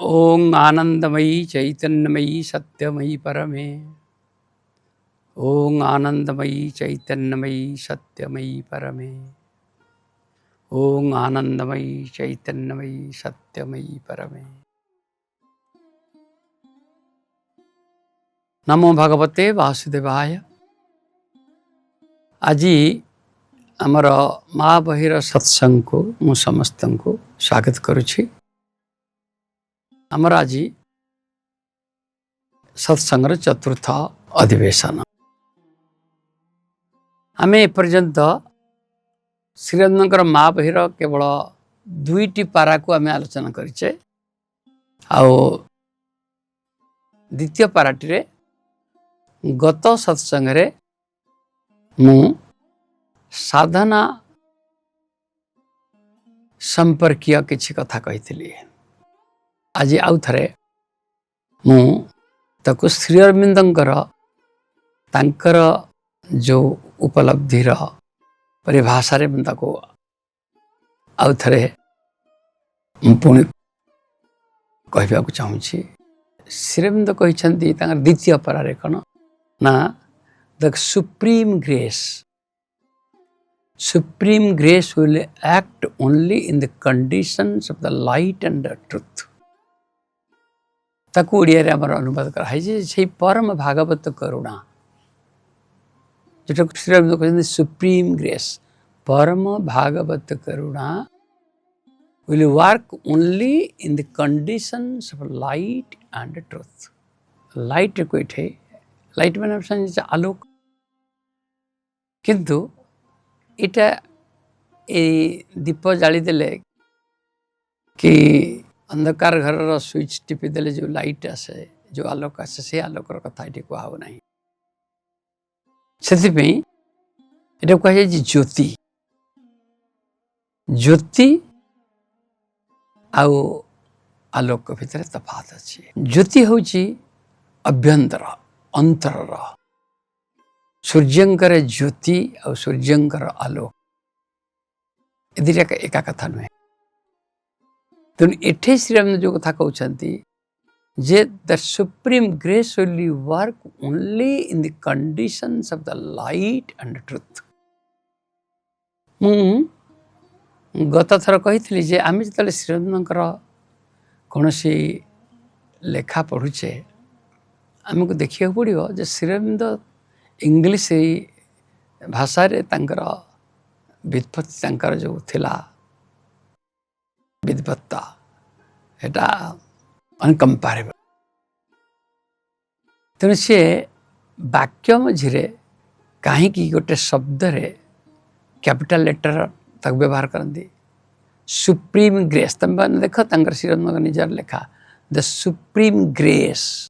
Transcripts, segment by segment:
ओं आनंदमयी चैतन्यमयी सत्यमयी परमे। ओं आनंदमयी चैतन्यमयी सत्यमयी परमे। ओं आनंदमयी चैतन्यमयी सत्यमयी परमे। नमो भगवते वासुदेवाय। आज आमर माँ बहिर सत्संग को मु समस्त को स्वागत करुछि। आमर आज सत्संग चतुर्थ अधिवेशन। आमे एपर्यंत श्रीरंजनकर माँ बहिर केवल दुईटी पारा को आमे आलोचना करिचे। आओ द्वितीय पाराटी रे गत सत्संग रे मु साधना संपर्कीय किछि कथा कहिथिली। आज आउ थरे मु ताको श्री अरविंदंकर तांकर जो उपलब्धिर परिभाषा रे ताको आउ थरे पुणी कहबा को चाहूछि। श्री अरविंद कहिसंती तांकर द्वितीय पारारे कण ना the supreme grace will act only in the conditions of the light and the truth। ताकू ओडिया रे हमर अनुवाद करा है जे छै परम भागवत करुणा, जेटा श्री अरविंद कहते सुप्रीम ग्रेस, परम भागवत करुणा will work only in the conditions of light and truth। Light को इठे लाइट माने समझे आलोक, किंतु इटा ए दीप जाली देले कि अंधकार घर स्विच टिपी देले जो लाइट आसे, जो आलोक आसे, से आलोकर कथा ये कहू ना। से कहे ज्योति ज्योति आउ आलोक भितर तफात अच्छी। ज्योति हूँ अभ्यंतर अंतर, सूर्यंकर ज्योति और सूर्यंकर आलोक ए दुटा एका कथा नुहे। तेणु एठे श्रीराम जो कथा कहते जे the supreme grace will work only in the conditions of the light and truth. मु गत थर कही जे आम जो श्रीरामकर कौन सी लेखा पढ़ुचे आमको देखा पड़ो जे श्रीरविंद इंग्लिश भाषा रे तांकर व्युत्पत्ति तांकर जो थिला विद्वत्ता एटा अनकम्पारेबल। तेणु सी वाक्य मझे कहीं गोटे शब्द रे कैपिटल लेटर तक व्यवहार करती। सुप्रीम ग्रेस तुम देख तांकर श्रीरंग निजर लेखा the supreme grace,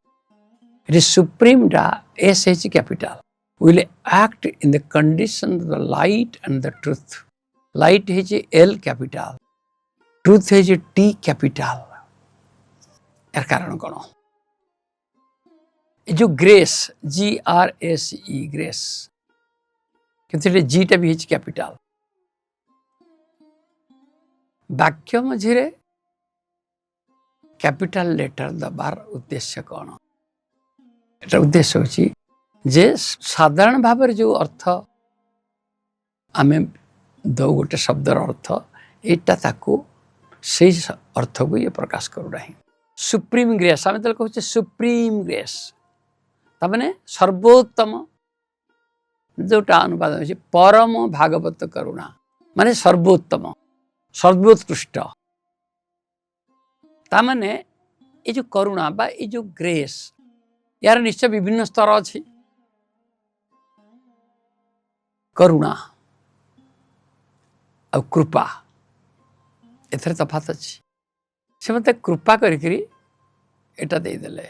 it is supreme डा S H capital will act in the condition of the light and the truth। light है जे L कैपिटल, truth है जे T कैपिटल। यार कारण कौन जो ग्रेस GRACE ग्रेस किंतु जी टा भी है कैपिटल। वाक्य मझे कैपिटल लेटर दबार उद्देश्य कौन? एटा उद्देश्य होची जे साधारण भाव जो अर्थ आमे दो गोटे शब्दर अर्थ एटा ताको से अर्थ को ये प्रकाश करू नहीं। सुप्रीम ग्रेस आमे तो कहूँ सुप्रीम ग्रेस तमाने सर्वोत्तम जोटा अनुवाद होची परम भागवत करुणा माने सर्वोत्तम सर्वोत्कृष्ट। तामाने ये जो करुणा बा ये जो ग्रेस यार निश्चय विभिन्न स्तर अच्छी। करुणा और कृपा एथरे तफात अच्छी। से मत कृपा करी एटा दे देले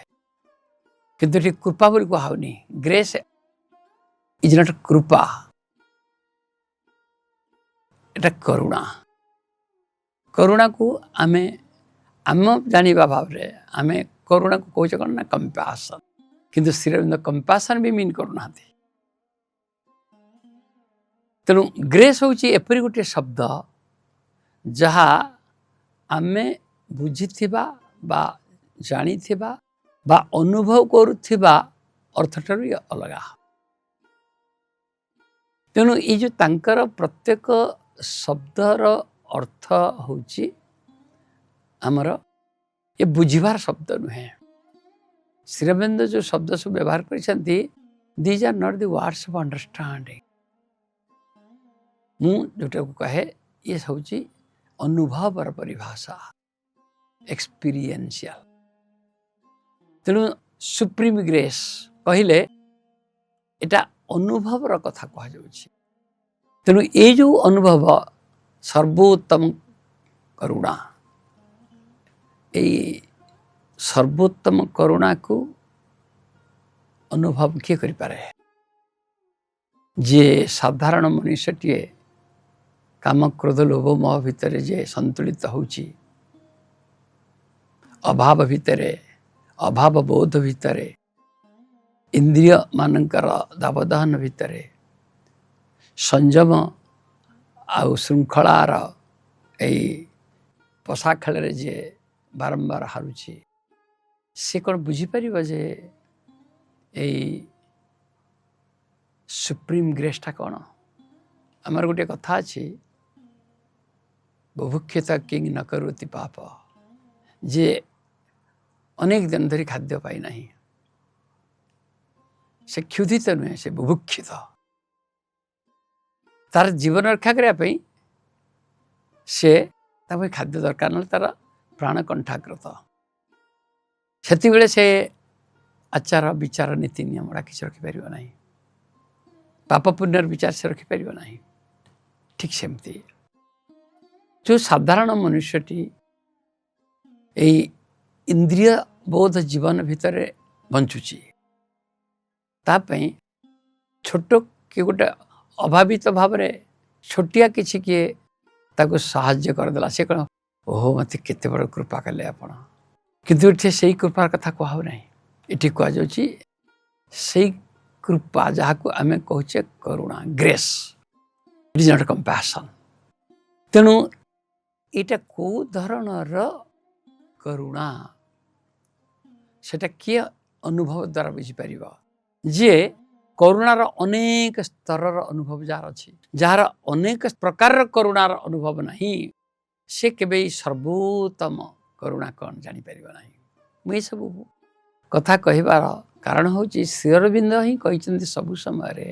किंतु ठीक कृपा बोली कहनी। ग्रेस इज नॉट कृपा, एटा करुणा। करुणा को आमे आम जानिबा भाव रे आमे करुणा को कहूचे कौन ना कंपैशन, किंतु श्रीरविंद कंपैशन भी मीन करुणा थी। तेणु ग्रेस हूँ एपरी गोटे शब्द जहाँ आमे बुझीथिबा बा ଜାଣିଥିବା ବା ଅନୁଭବ କରୁଥିବା ଅର୍ଥଠାରୁ ଇଏ ଅଲଗା। ତେଣୁ ଏଇ ଯେଉଁ ତାଙ୍କର ପ୍ରତ୍ୟେକ ଶବ୍ଦର ଅର୍ଥ ହେଉଛି ଆମର ଏ ବୁଝିବାର ଶବ୍ଦ ନୁହେଁ। ଶ୍ରୀଅରବିନ୍ଦ ଯେଉଁ ଶବ୍ଦ ସବୁ ବ୍ୟବହାର କରିଛନ୍ତି, these are not the words of understanding. ମୁଁ ଯେଉଁଟାକୁ କହେ ଇଏ ହେଉଛି ଅନୁଭବର ପରିଭାଷା, ଏକ୍ସପିରିଏନ୍ସିଆଲ। ତେଣୁ ସୁପ୍ରିମ ଗ୍ରେସ୍ କହିଲେ ଏଟା ଅନୁଭବର କଥା କୁହାଯାଉଛି। ତେଣୁ ଏଇ ଯେଉଁ ଅନୁଭବ ସର୍ବୋତ୍ତମ କରୁଣା, ଏଇ ସର୍ବୋତ୍ତମ କରୁଣାକୁ ଅନୁଭବ କିଏ କରିପାରେ? ଯିଏ ସାଧାରଣ ମଣିଷଟିଏ କାମ କ୍ରୋଧ ଲୋଭ ମୋହ ଭିତରେ ଯେ ସନ୍ତୁଳିତ ହେଉଛି, ଅଭାବ ଭିତରେ, ଅଭାବ ବୋଧ ଭିତରେ, ଇନ୍ଦ୍ରିୟ ମାନଙ୍କର ଦାବଦାହନ ଭିତରେ, ସଂଯମ ଆଉ ଶୃଙ୍ଖଳାର ଏଇ ପଶା ଖେଳରେ ଯିଏ ବାରମ୍ବାର ହାରୁଛି, ସେ କ'ଣ ବୁଝିପାରିବ ଯେ ଏଇ ସୁପ୍ରିମ ଗ୍ରେସ୍ଟା କ'ଣ? ଆମର ଗୋଟିଏ କଥା ଅଛି, ବୁଭୁକ୍ଷିତା କିଂ ନ କରୋତି ପାପ। ଯେ ଅନେକ ଦିନ ଧରି ଖାଦ୍ୟ ପାଇନାହିଁ, ସେ କ୍ଷୁଧିତ ନୁହେଁ, ସେ ବୁଭୁକ୍ଷିତ। ତାର ଜୀବନ ରକ୍ଷା କରିବା ପାଇଁ ସେ ତା ପାଇଁ ଖାଦ୍ୟ ଦରକାର, ନହେଲେ ତାର ପ୍ରାଣ କଣ୍ଠାଗ୍ରତ। ସେତେବେଳେ ସେ ଆଚାର ବିଚାର ନୀତି ନିୟମଟା କିଛି ରଖିପାରିବ ନାହିଁ, ପାପ ପୁଣ୍ୟର ବିଚାର ସେ ରଖିପାରିବ ନାହିଁ। ଠିକ୍ ସେମିତି ଯେଉଁ ସାଧାରଣ ମନୁଷ୍ୟଟି ଏଇ ଇନ୍ଦ୍ରିୟ ବୋଧ ଜୀବନ ଭିତରେ ବଞ୍ଚୁଛି, ତା ପାଇଁ ଛୋଟ କିଏ ଗୋଟେ ଅଭାବିତ ଭାବରେ ଛୋଟିଆ କିଛି କିଏ ତାକୁ ସାହାଯ୍ୟ କରିଦେଲା, ସେ କ'ଣ ଓହୋ ମୋତେ କେତେ ବଡ଼ କୃପା କଲେ ଆପଣ। କିନ୍ତୁ ଏଠି ସେଇ କୃପାର କଥା କୁହାଉ ନାହିଁ। ଏଠି କୁହାଯାଉଛି ସେଇ କୃପା ଯାହାକୁ ଆମେ କହୁଛେ କରୁଣା, grace. It is not compassion. ତେଣୁ ଏଇଟା କେଉଁ ଧରଣର କରୁଣା, ସେଟା କିଏ ଅନୁଭବ ଦ୍ୱାରା ବୁଝିପାରିବ? ଯିଏ କରୁଣାର ଅନେକ ସ୍ତରର ଅନୁଭବ ଯାହାର ଅଛି, ଯାହାର ଅନେକ ପ୍ରକାରର କରୁଣାର ଅନୁଭବ ନାହିଁ, ସେ କେବେ ଏଇ ସର୍ବୋତ୍ତମ କରୁଣା କ'ଣ ଜାଣିପାରିବ ନାହିଁ। ମୁଁ ଏସବୁ କଥା କହିବାର କାରଣ ହେଉଛି ଶ୍ରୀଅରବିନ୍ଦ ହିଁ କହିଛନ୍ତି ସବୁ ସମୟରେ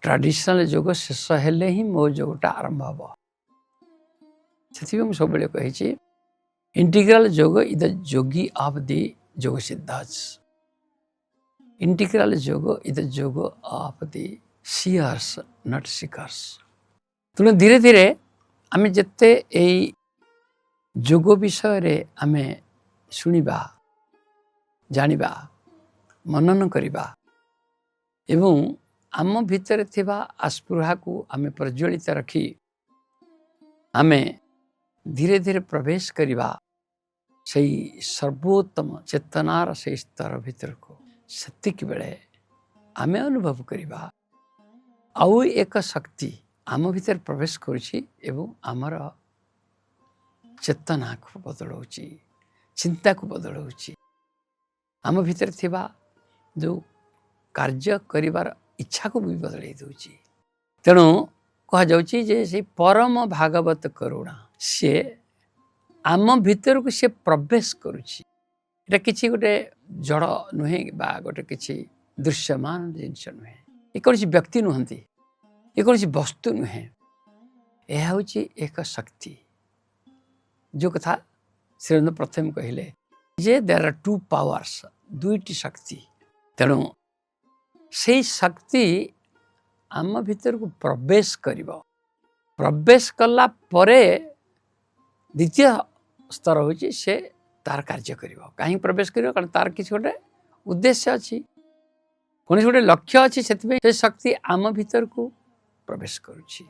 ଟ୍ରାଡିସନାଲ ଯୋଗ ଶେଷ ହେଲେ ହିଁ ମୋ ଯୋଗଟା ଆରମ୍ଭ ହେବ। ସେଥିପାଇଁ ମୁଁ ସବୁବେଳେ କହିଛି integral yoga is the Yogi of the yoga Siddharth. Integral yoga is the yoga of the Sears not seekers. ତେଣୁ ଧୀରେ ଧୀରେ ଆମେ ଯେତେ ଏଇ ଯୋଗ ବିଷୟରେ ଆମେ ଶୁଣିବା, ଜାଣିବା, ମନନ କରିବା ଏବଂ ଆମ ଭିତରେ ଥିବା ଆସ୍ପୃହାକୁ ଆମେ ପ୍ରଜ୍ୱଳିତ ରଖି ଆମେ ଧୀରେ ଧୀରେ ପ୍ରବେଶ କରିବା ସେଇ ସର୍ବୋତ୍ତମ ଚେତନାର ସେଇ ସ୍ତର ଭିତରକୁ, ସେତିକି ବେଳେ ଆମେ ଅନୁଭବ କରିବା ଆଉ ଏକ ଶକ୍ତି ଆମ ଭିତରେ ପ୍ରବେଶ କରୁଛି ଏବଂ ଆମର ଚେତନାକୁ ବଦଳଉଛି, ଚିନ୍ତାକୁ ବଦଳଉଛି, ଆମ ଭିତରେ ଥିବା ଯେଉଁ କାର୍ଯ୍ୟ କରିବାର ଇଚ୍ଛାକୁ ବି ବଦଳେଇ ଦେଉଛି। ତେଣୁ କୁହାଯାଉଛି ଯେ ସେଇ ପରମ ଭାଗବତ କରୁଣା ସିଏ ଆମ ଭିତରକୁ ସିଏ ପ୍ରବେଶ କରୁଛି। ଏଇଟା କିଛି ଗୋଟେ ଜଡ଼ ନୁହେଁ ବା ଗୋଟେ କିଛି ଦୃଶ୍ୟମାନ ଜିନିଷ ନୁହେଁ, ଏ କୌଣସି ବ୍ୟକ୍ତି ନୁହନ୍ତି, ଏ କୌଣସି ବସ୍ତୁ ନୁହେଁ, ଏହା ହେଉଛି ଏକ ଶକ୍ତି। ଯେଉଁ କଥା ଶ୍ରୀଅରବିନ୍ଦ ପ୍ରଥମେ କହିଲେ ଯେ ଦେୟାର ଆର୍ ଟୁ ପାୱାର୍ସ, ଦୁଇଟି ଶକ୍ତି। ତେଣୁ ସେଇ ଶକ୍ତି ଆମ ଭିତରକୁ ପ୍ରବେଶ କରିବ। ପ୍ରବେଶ କଲା ପରେ ଦ୍ୱିତୀୟ ସ୍ତର ହେଉଛି ସେ ତାର କାର୍ଯ୍ୟ କରିବ। କାହିଁକି ପ୍ରବେଶ କରିବ? କାରଣ ତାର କିଛି ଗୋଟେ ଉଦ୍ଦେଶ୍ୟ ଅଛି, କୌଣସି ଗୋଟେ ଲକ୍ଷ୍ୟ ଅଛି, ସେଥିପାଇଁ ସେ ଶକ୍ତି ଆମ ଭିତରକୁ ପ୍ରବେଶ କରୁଛି।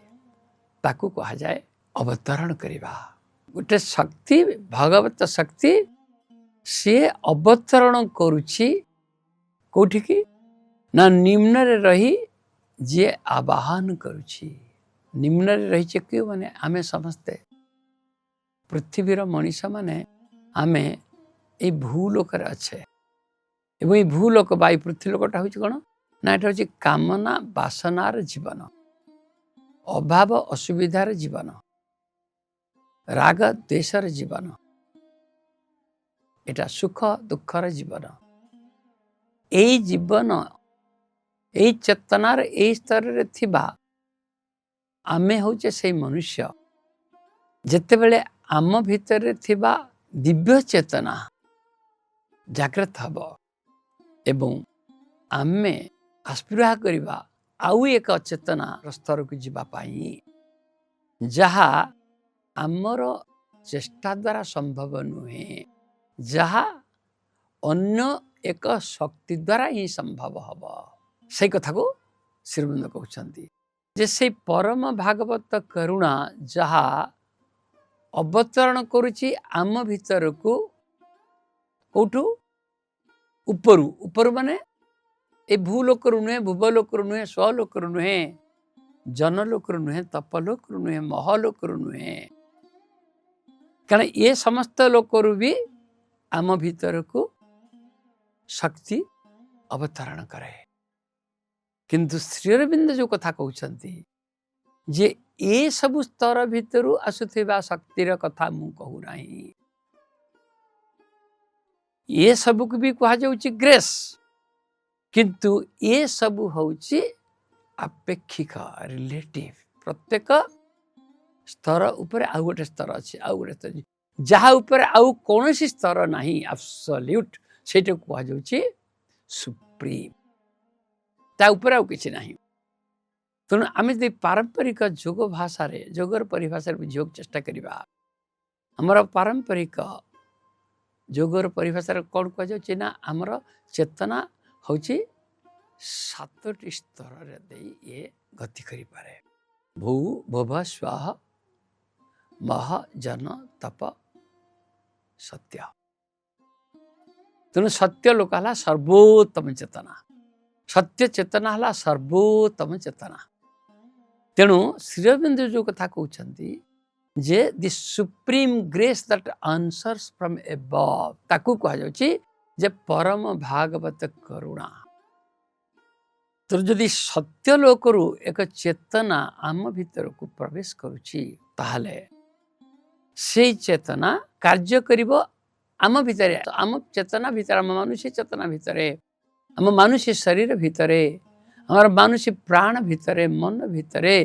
ତାକୁ କୁହାଯାଏ ଅବତରଣ କରିବା। ଗୋଟେ ଶକ୍ତି, ଭଗବତ ଶକ୍ତି, ସିଏ ଅବତରଣ କରୁଛି କୋଉଠିକି ନା ନିମ୍ନରେ ରହି ଯିଏ ଆବାହନ କରୁଛି। ନିମ୍ନରେ ରହିଛି କିଏ? ମାନେ ଆମେ ସମସ୍ତେ ପୃଥିବୀର ମଣିଷମାନେ ଆମେ এই ଭୂଲୋକରେ ଅଛେ ଏବଂ এই ଭୂଲୋକ ବା এই ପୃଥ୍ୱୀ ଲୋକଟା ହେଉଛି କ'ଣ ନା ଏଟା ହେଉଛି କାମନା ବାସନାର ଜୀବନ, ଅଭାବ ଅସୁବିଧାର ଜୀବନ, ରାଗ ଦ୍ୱେଷର ଜୀବନ, ଏଟା ସୁଖ ଦୁଃଖର ଜୀବନ। ଏଇ ଜୀବନ ଏଇ ଚେତନାର ଏଇ ସ୍ତରରେ ଥିବା ଆମେ ହେଉଛେ ସେଇ ମନୁଷ୍ୟ ଯେତେବେଳେ ଆମ ଭିତରେ ଥିବା ଦିବ୍ୟ ଚେତନା ଜାଗ୍ରତ ହେବ ଏବଂ ଆମେ ଆସ୍ପୃହା କରିବା ଆଉ ଏକ ଚେତନାର ସ୍ତରକୁ ଯିବା ପାଇଁ, ଯାହା ଆମର ଚେଷ୍ଟା ଦ୍ୱାରା ସମ୍ଭବ ନୁହେଁ, ଯାହା ଅନ୍ୟ ଏକ ଶକ୍ତି ଦ୍ୱାରା ହିଁ ସମ୍ଭବ ହେବ। ସେଇ କଥାକୁ ଶ୍ରୀବୃନ୍ଦ କହୁଛନ୍ତି ଯେ ସେଇ ପରମ ଭାଗବତ କରୁଣା ଯାହା ଅବତରଣ କରୁଛି ଆମ ଭିତରକୁ, କୋଉଠୁ? ଉପରୁ। ଉପରୁ ମାନେ ଏ ଭୂଲୋକରୁ ନୁହେଁ, ଭୁବଲୋକରୁ ନୁହେଁ, ସ୍ୱଲୋକରୁ ନୁହେଁ, ଜନଲୋକରୁ ନୁହେଁ, ତପଲୋକରୁ ନୁହେଁ, ମହଲୋକରୁ ନୁହେଁ, କାରଣ ଏ ସମସ୍ତ ଲୋକରୁ ବି ଆମ ଭିତରକୁ ଶକ୍ତି ଅବତରଣ କରେ। କିନ୍ତୁ ଶ୍ରୀ ଅରବିନ୍ଦ ଯେଉଁ କଥା କହୁଛନ୍ତି ଯେ ଏ ସବୁ ସ୍ତର ଭିତରୁ ଆସୁଥିବା ଶକ୍ତିର କଥା ମୁଁ କହୁନାହିଁ, ଏ ସବୁକୁ ବି କୁହାଯାଉଛି ଗ୍ରେସ୍, କିନ୍ତୁ ଏ ସବୁ ହେଉଛି ଆପେକ୍ଷିକ, ରିଲେଟିଭ। ପ୍ରତ୍ୟେକ ସ୍ତର ଉପରେ ଆଉ ଗୋଟେ ସ୍ତର ଅଛି, ଆଉ ଗୋଟେ ସ୍ତର ଯାହା ଉପରେ ଆଉ କୌଣସି ସ୍ତର ନାହିଁ, ଆବସଲ୍ୟୁଟ, ସେଇଟାକୁ କୁହାଯାଉଛି ସୁପ୍ରିମ। ତା ଉପରେ ଆଉ କିଛି ନାହିଁ। ତେଣୁ ଆମେ ଯଦି ପାରମ୍ପରିକ ଯୋଗ ଭାଷାରେ, ଯୋଗର ପରିଭାଷାରେ ବୁଝିବାକୁ ଚେଷ୍ଟା କରିବା, ଆମର ପାରମ୍ପରିକ ଯୋଗର ପରିଭାଷାରେ କ'ଣ କୁହାଯାଉଛି ନା ଆମର ଚେତନା ହେଉଛି 7ଟି ସ୍ତରରେ ଦେଇ ଇଏ ଗତି କରିପାରେ। ଭୂ ଭୁବ ସ୍ୱାହ ମହ ଜନ ତପ ସତ୍ୟ। ତେଣୁ ସତ୍ୟ ଲୋକ ହେଲା ସର୍ବୋତ୍ତମ ଚେତନା, ସତ୍ୟ ଚେତନା ହେଲା ସର୍ବୋତ୍ତମ ଚେତନା। ତେଣୁ ଶ୍ରୀ ଅରବିନ୍ଦ ଯେଉଁ କଥା କହୁଛନ୍ତି ଯେ the supreme grace that answers from above, ତାକୁ କୁହାଯାଉଛି ଯେ ପରମ ଭାଗବତ କରୁଣା। ତ ଯଦି ସତ୍ୟ ଲୋକରୁ ଏକ ଚେତନା ଆମ ଭିତରକୁ ପ୍ରବେଶ କରୁଛି, ତାହେଲେ ସେଇ ଚେତନା କାର୍ଯ୍ୟ କରିବ ଆମ ଭିତରେ, ଆମ ଚେତନା ଭିତରେ, ଆମ ମାନୁଷୀ ଚେତନା ଭିତରେ, ଆମ ମାନୁଷୀ ଶରୀର ଭିତରେ, ଆମର ମାନୁଷୀ ପ୍ରାଣ ଭିତରେ, ମନ ଭିତରେ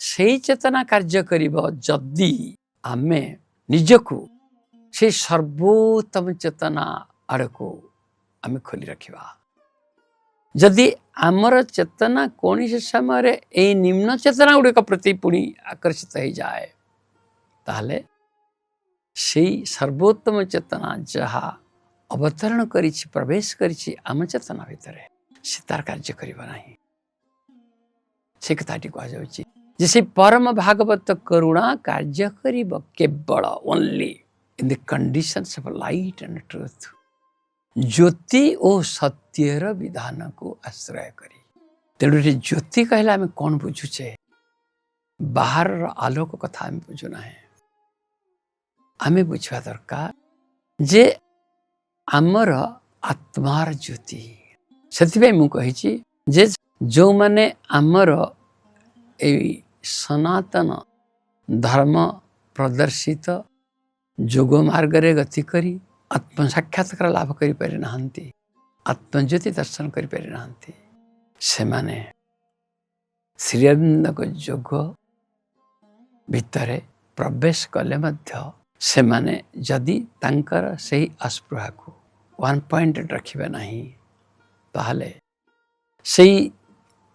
ସେଇ ଚେତନା କାର୍ଯ୍ୟ କରିବ ଯଦି ଆମେ ନିଜକୁ ସେଇ ସର୍ବୋତ୍ତମ ଚେତନା ଆଡ଼କୁ ଆମେ ଖୋଲି ରଖିବା। ଯଦି ଆମର ଚେତନା କୌଣସି ସମୟରେ ଏଇ ନିମ୍ନ ଚେତନା ଗୁଡ଼ିକ ପ୍ରତି ପୁଣି ଆକର୍ଷିତ ହେଇଯାଏ, ତାହେଲେ ସେଇ ସର୍ବୋତ୍ତମ ଚେତନା ଯାହା ଅବତରଣ କରିଛି, ପ୍ରବେଶ କରିଛି ଆମ ଚେତନା ଭିତରେ, ସେ ତାର କାର୍ଯ୍ୟ କରିବ ନାହିଁ। ସେ କଥାଟି କୁହାଯାଉଛି ଯେ ସେ ପରମ ଭାଗବତ କରୁଣା କାର୍ଯ୍ୟ କରିବ କେବଳ only in the conditions of light and truth, ଜ୍ୟୋତି ଓ ସତ୍ୟର ବିଧାନକୁ ଆଶ୍ରୟ କରି। ତେଣୁ ଏଠି ଜ୍ୟୋତି କହିଲେ ଆମେ କ'ଣ ବୁଝୁଛେ? ବାହାରର ଆଲୋକ କଥା ଆମେ ବୁଝୁନାହିଁ। ଆମେ ବୁଝିବା ଦରକାର ଯେ ଆମର ଆତ୍ମାର ଜ୍ୟୋତି। ସେଥିପାଇଁ ମୁଁ କହିଛି ଯେ ଯେଉଁମାନେ ଆମର ଏଇ ସନାତନ ଧର୍ମ ପ୍ରଦର୍ଶିତ ଯୋଗ ମାର୍ଗରେ ଗତି କରି ଆତ୍ମସାକ୍ଷାତକାର ଲାଭ କରିପାରି ନାହାନ୍ତି, ଆତ୍ମଜ୍ୟୋତି ଦର୍ଶନ କରିପାରି ନାହାନ୍ତି, ସେମାନେ ଶ୍ରୀ ଅରବିନ୍ଦଙ୍କ ଯୋଗ ଭିତରେ ପ୍ରବେଶ କଲେ ମଧ୍ୟ ସେମାନେ ଯଦି ତାଙ୍କର ସେହି ଆସ୍ପୃହାକୁ 1 ପଏଣ୍ଟରେ ରଖିବେ ନାହିଁ, ତାହେଲେ ସେଇ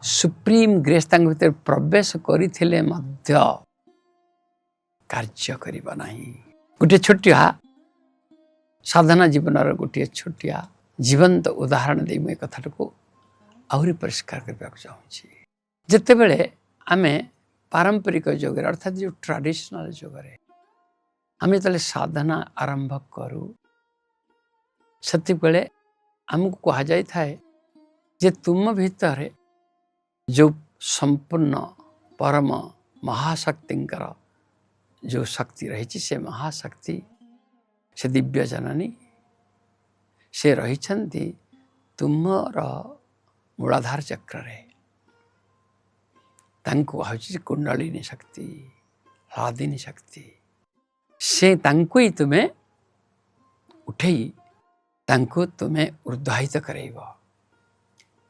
ସୁପ୍ରିମ ଗ୍ରେସ୍ ତାଙ୍କ ଭିତରେ ପ୍ରବେଶ କରିଥିଲେ ମଧ୍ୟ କାର୍ଯ୍ୟ କରିବ ନାହିଁ। ଗୋଟିଏ ଛୋଟିଆ ସାଧନା ଜୀବନର ଗୋଟିଏ ଛୋଟିଆ ଜୀବନ୍ତ ଉଦାହରଣ ଦେଇ ମୁଁ ଏ କଥାଟାକୁ ଆହୁରି ପରିଷ୍କାର କରିବାକୁ ଚାହୁଁଛି। ଯେତେବେଳେ ଆମେ ପାରମ୍ପରିକ ଯୋଗରେ, ଅର୍ଥାତ୍ ଯେଉଁ ଟ୍ରାଡିସନାଲ ଯୋଗରେ ଆମେ ଯେତେବେଳେ ସାଧନା ଆରମ୍ଭ କରୁ, ସେତେବେଳେ ଆମକୁ କୁହାଯାଇଥାଏ ଯେ ତୁମ ଭିତରେ ଯେଉଁ ସମ୍ପୂର୍ଣ୍ଣ ପରମ ମହାଶକ୍ତିଙ୍କର ଯେଉଁ ଶକ୍ତି ରହିଛି, ସେ ମହାଶକ୍ତି, ସେ ଦିବ୍ୟ ଜନନୀ से रहिछन्ति तुमर मूलाधार चक्र रे तांको हଉଛି कुंडलिनी शक्ति हलादिनी शक्ति से तांको ही तुम्हें उठेई तांको तुम्हें ऊर्ध्वाहित करेइब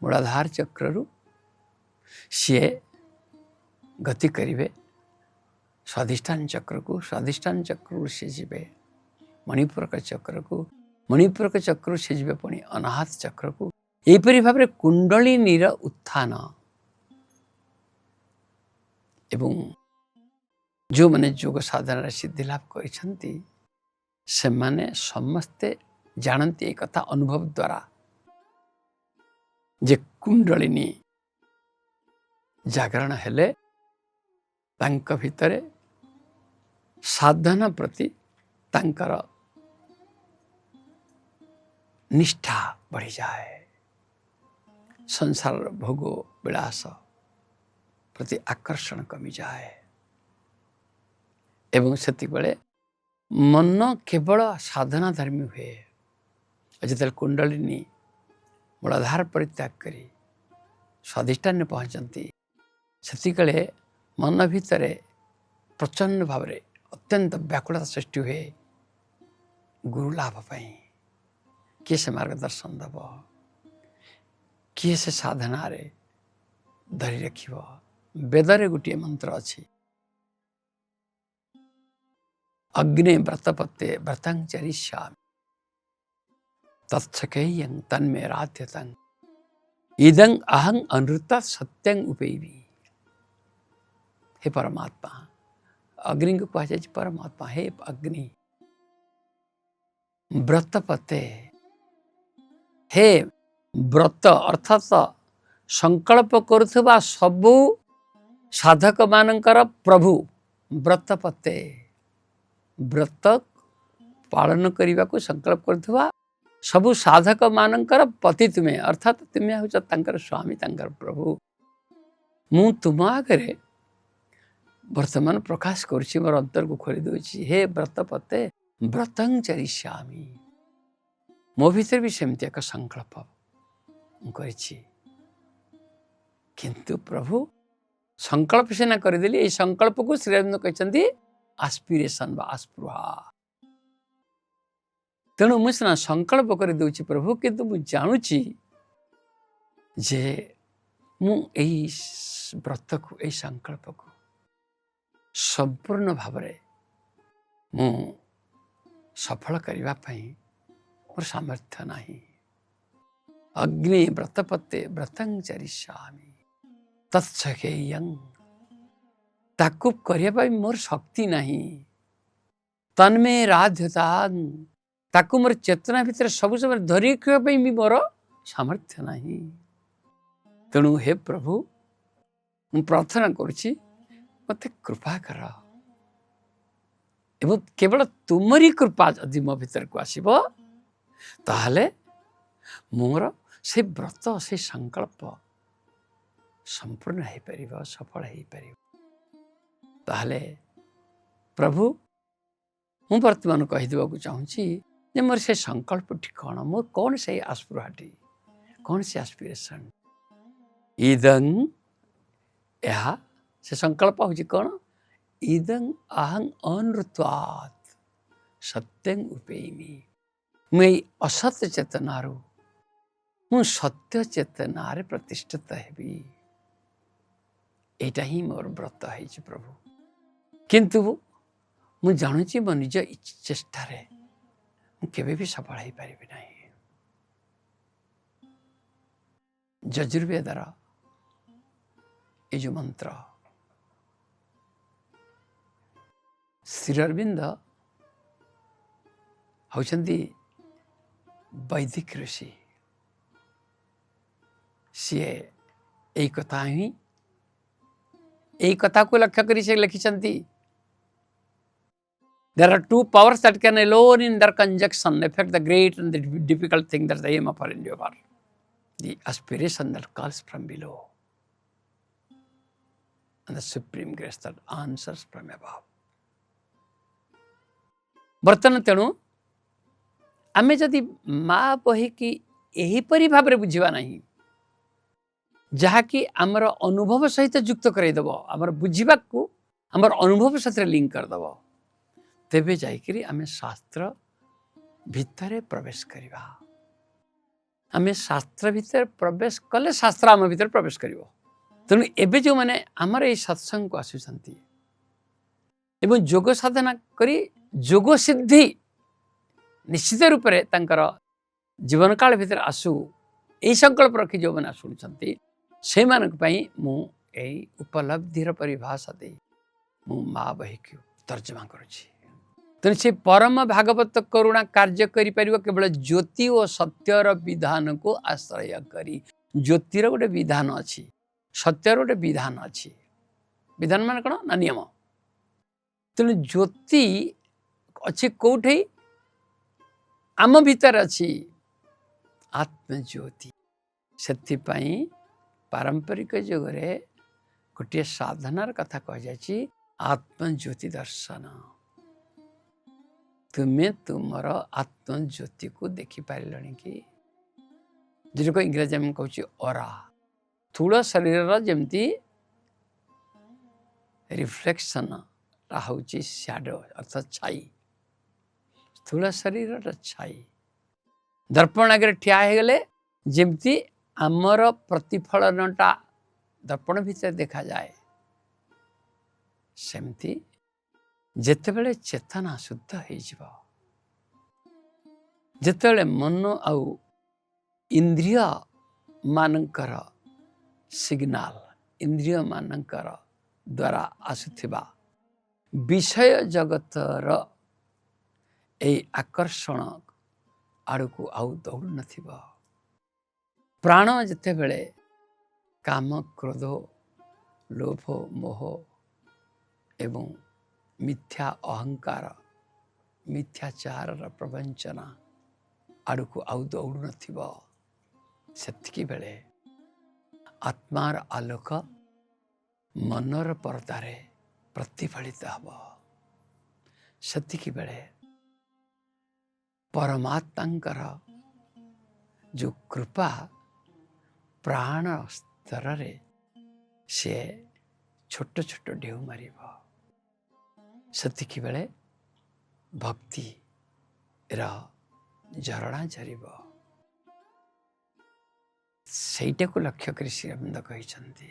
मूलाधार चक्ररु सी गति करिवे स्वाधिष्ठान चक्र को स्वाधिष्ठान चक्र से जीवे मणिपुरक चक्र को मणिपुरक चक्र से जीवे पुणी अनाहत चक्र को एपरी भाव कुंडलिनीर उत्थान एवं जो मैंने योग साधना सिद्धि लाभ करिसेंती से माने समस्ते जानती एक कथा अनुभव द्वारा जे कुंडलिनी जागरण हेले तांक भितरे साधना प्रति तांकर निष्ठा बढ़ी जाए संसार भोग विलास प्रति आकर्षण कमी जाए एवं सेति बेले मन केवल साधना धर्मी हुए जिते कुंडलिनी मूलाधार परित्याग करी स्वाधिष्ठान पहुँचती सेति बेले मन भितरे प्रचंड भाव अत्यंत व्याकुलता सृष्टि हुए गुरु लाभ पाई किए से मार्गदर्शन दब किए से साधना रे धरी रखिब वेदरे गोटे मंत्र अच्छी अग्नि व्रतपत्ते व्रतं चरिष्यामि तत्सखेयं तन्मे राध्यतं इदं अहं अनृता सत्यं उपैमि। हे परमात्मा अग्नि को कहा जाए परमात्मा हे अग्नि व्रतपते हे व्रत अर्थात संकल्प करुवा सबु साधक मानकर प्रभु व्रतपते व्रत पालन करने को संकल्प करुवा सबु साधक मानकर पति तुम्हें अर्थात तुम्हें हूँ तांकर स्वामी तांकर प्रभु मु तुम आगे वर्तमान प्रकाश करुच्ची मोर अंतर को खोली दूची हे व्रतपते व्रतं चरिष्यामि मो भीतर भी सेमती एक संकल्प करिछि किंतु प्रभु संकल्प सीना करदेली ये संकल्प को श्रीअरविंद कहते आस्पिरेशन बा आस्पृहा तेणु मुझे सीना संकल्प कर दूची प्रभु किंतु मुझे जानुची जे मु एई व्रत को एई संकल्प को संपूर्ण भाव मु सफल करने मोर सामर्थ्य नहीं अग्नि व्रतपत्ते व्रतं चरिष्यामि तत्सखेयं ताकू करने मोर शक्ति नहीं तन्मे राध्यतां ताकू मोर चेतना भितर सब समय धरी रखा मोर सामर्थ्य नहीं तेणु हे प्रभु मु प्रार्थना करुछि मते कृपा कर एवं केवल तुमरी कृपा यदि मो भीतर को आसीब ताहले मोर से व्रत से संकल्प संपूर्ण हो पार सफल हो पार ताहले प्रभु मु वर्तमान कहीदेवा चाहूँगी जे मोर से संकल्पटी कौन मोर कौन से आस्पृहाटी कौन से आस्पिरेशन इदं यह से संकल्प हूँ कौन इदं अहं अनृत्वात् सत्यं उपैमि मैं असत्य चेतनारू मु सत्य चेतनार प्रतिष्ठित हेबी एटा ही मोर व्रत है प्रभु किंतु मु जानुची मो निज चेष्टा केवे भी सफल हो पारि ना यजुर्वेदर ये जो मंत्र श्रीअरविंद होचंदी वैदिक ऋषि सी एक कथा ही एक कथा को लक्ष्य करी से लिखिछंती there are two powers that can alone in their conjunction affect the great and the difficult thing that's the aim of our endeavor the aspiration that calls from below and the supreme grace that answers from above ବର୍ତ୍ତମାନ ତେଣୁ आमे जदि माँ बही की एहीपरि भाव बुझा ना जहाँकि आमर अनुभव सहित युक्त करदेव आमर बुझा आमर अनुभव सहित लिंक करदेव तेबे जाइकरी आमे शास्त्र भितर प्रवेश करवा आमे शास्त्र भितर प्रवेश कले शास्त्र आम भितर प्रवेश करिवो तेणु एबे जो माने आमर ये सत्संग को आसुचंती एवं योग साधना करी योग सिद्धि निश्चित रूप से तांकर जीवन काल भितर आसु यही संकल्प रखी जो मैंने शुणुंट से मु उपलब्धिर परिभाषा दे मु माँ बही को तर्जमा करुछि तेणु से परम भागवत करुणा कार्य करि परिबो केवल ज्योति और सत्यर विधान को आश्रय करी ज्योतिर गोटे विधान अच्छी सत्यर गोटे विधान अच्छी विधान मान कौन ना नियम तेणु ज्योति अच्छी कौटे आम भीतर अच्छी आत्मज्योति से पारंपरिक जुगरे गोटे साधनार कथा कह जाए आत्मज्योति दर्शन तुम्हें तुमर आत्मज्योति को देखि पारे कि जो इंग्रजी में कहूँ ओरा स्थूल शरीर जमती रिफ्लेक्शन हूँ शैडो अर्थात छाई स्थूल शरीर छाई दर्पण आगे ठिया हो गले जमती आमर प्रतिफलनटा दर्पण भीतर देखा जाए सेमती जेतेबेले चेतना शुद्ध हो जेतेबेले मन आउ इंद्रिय मानकर सिग्नाल इंद्रिय मानकर द्वारा आसुथिबा विषय जगतर ए आकर्षण आड़कू आउ दौड़ नथिबा प्राण जेतेबेले काम क्रोध लोभ मोह एवं मिथ्या अहंकार मिथ्याचार प्रवंचना आड़कू आउ दौड़ नथिबा सेतिकी बेले आत्मार आलोक मनर पर्दारे प्रतिफलित हब सेतिकी बेले परमात्मांकर जो कृपा प्राण स्तर रे से छोट छोट ढेउ मार सेतिकी बेले भक्ति झरणा झरिब सेटा को लक्ष्य कर श्री अरविंद कहते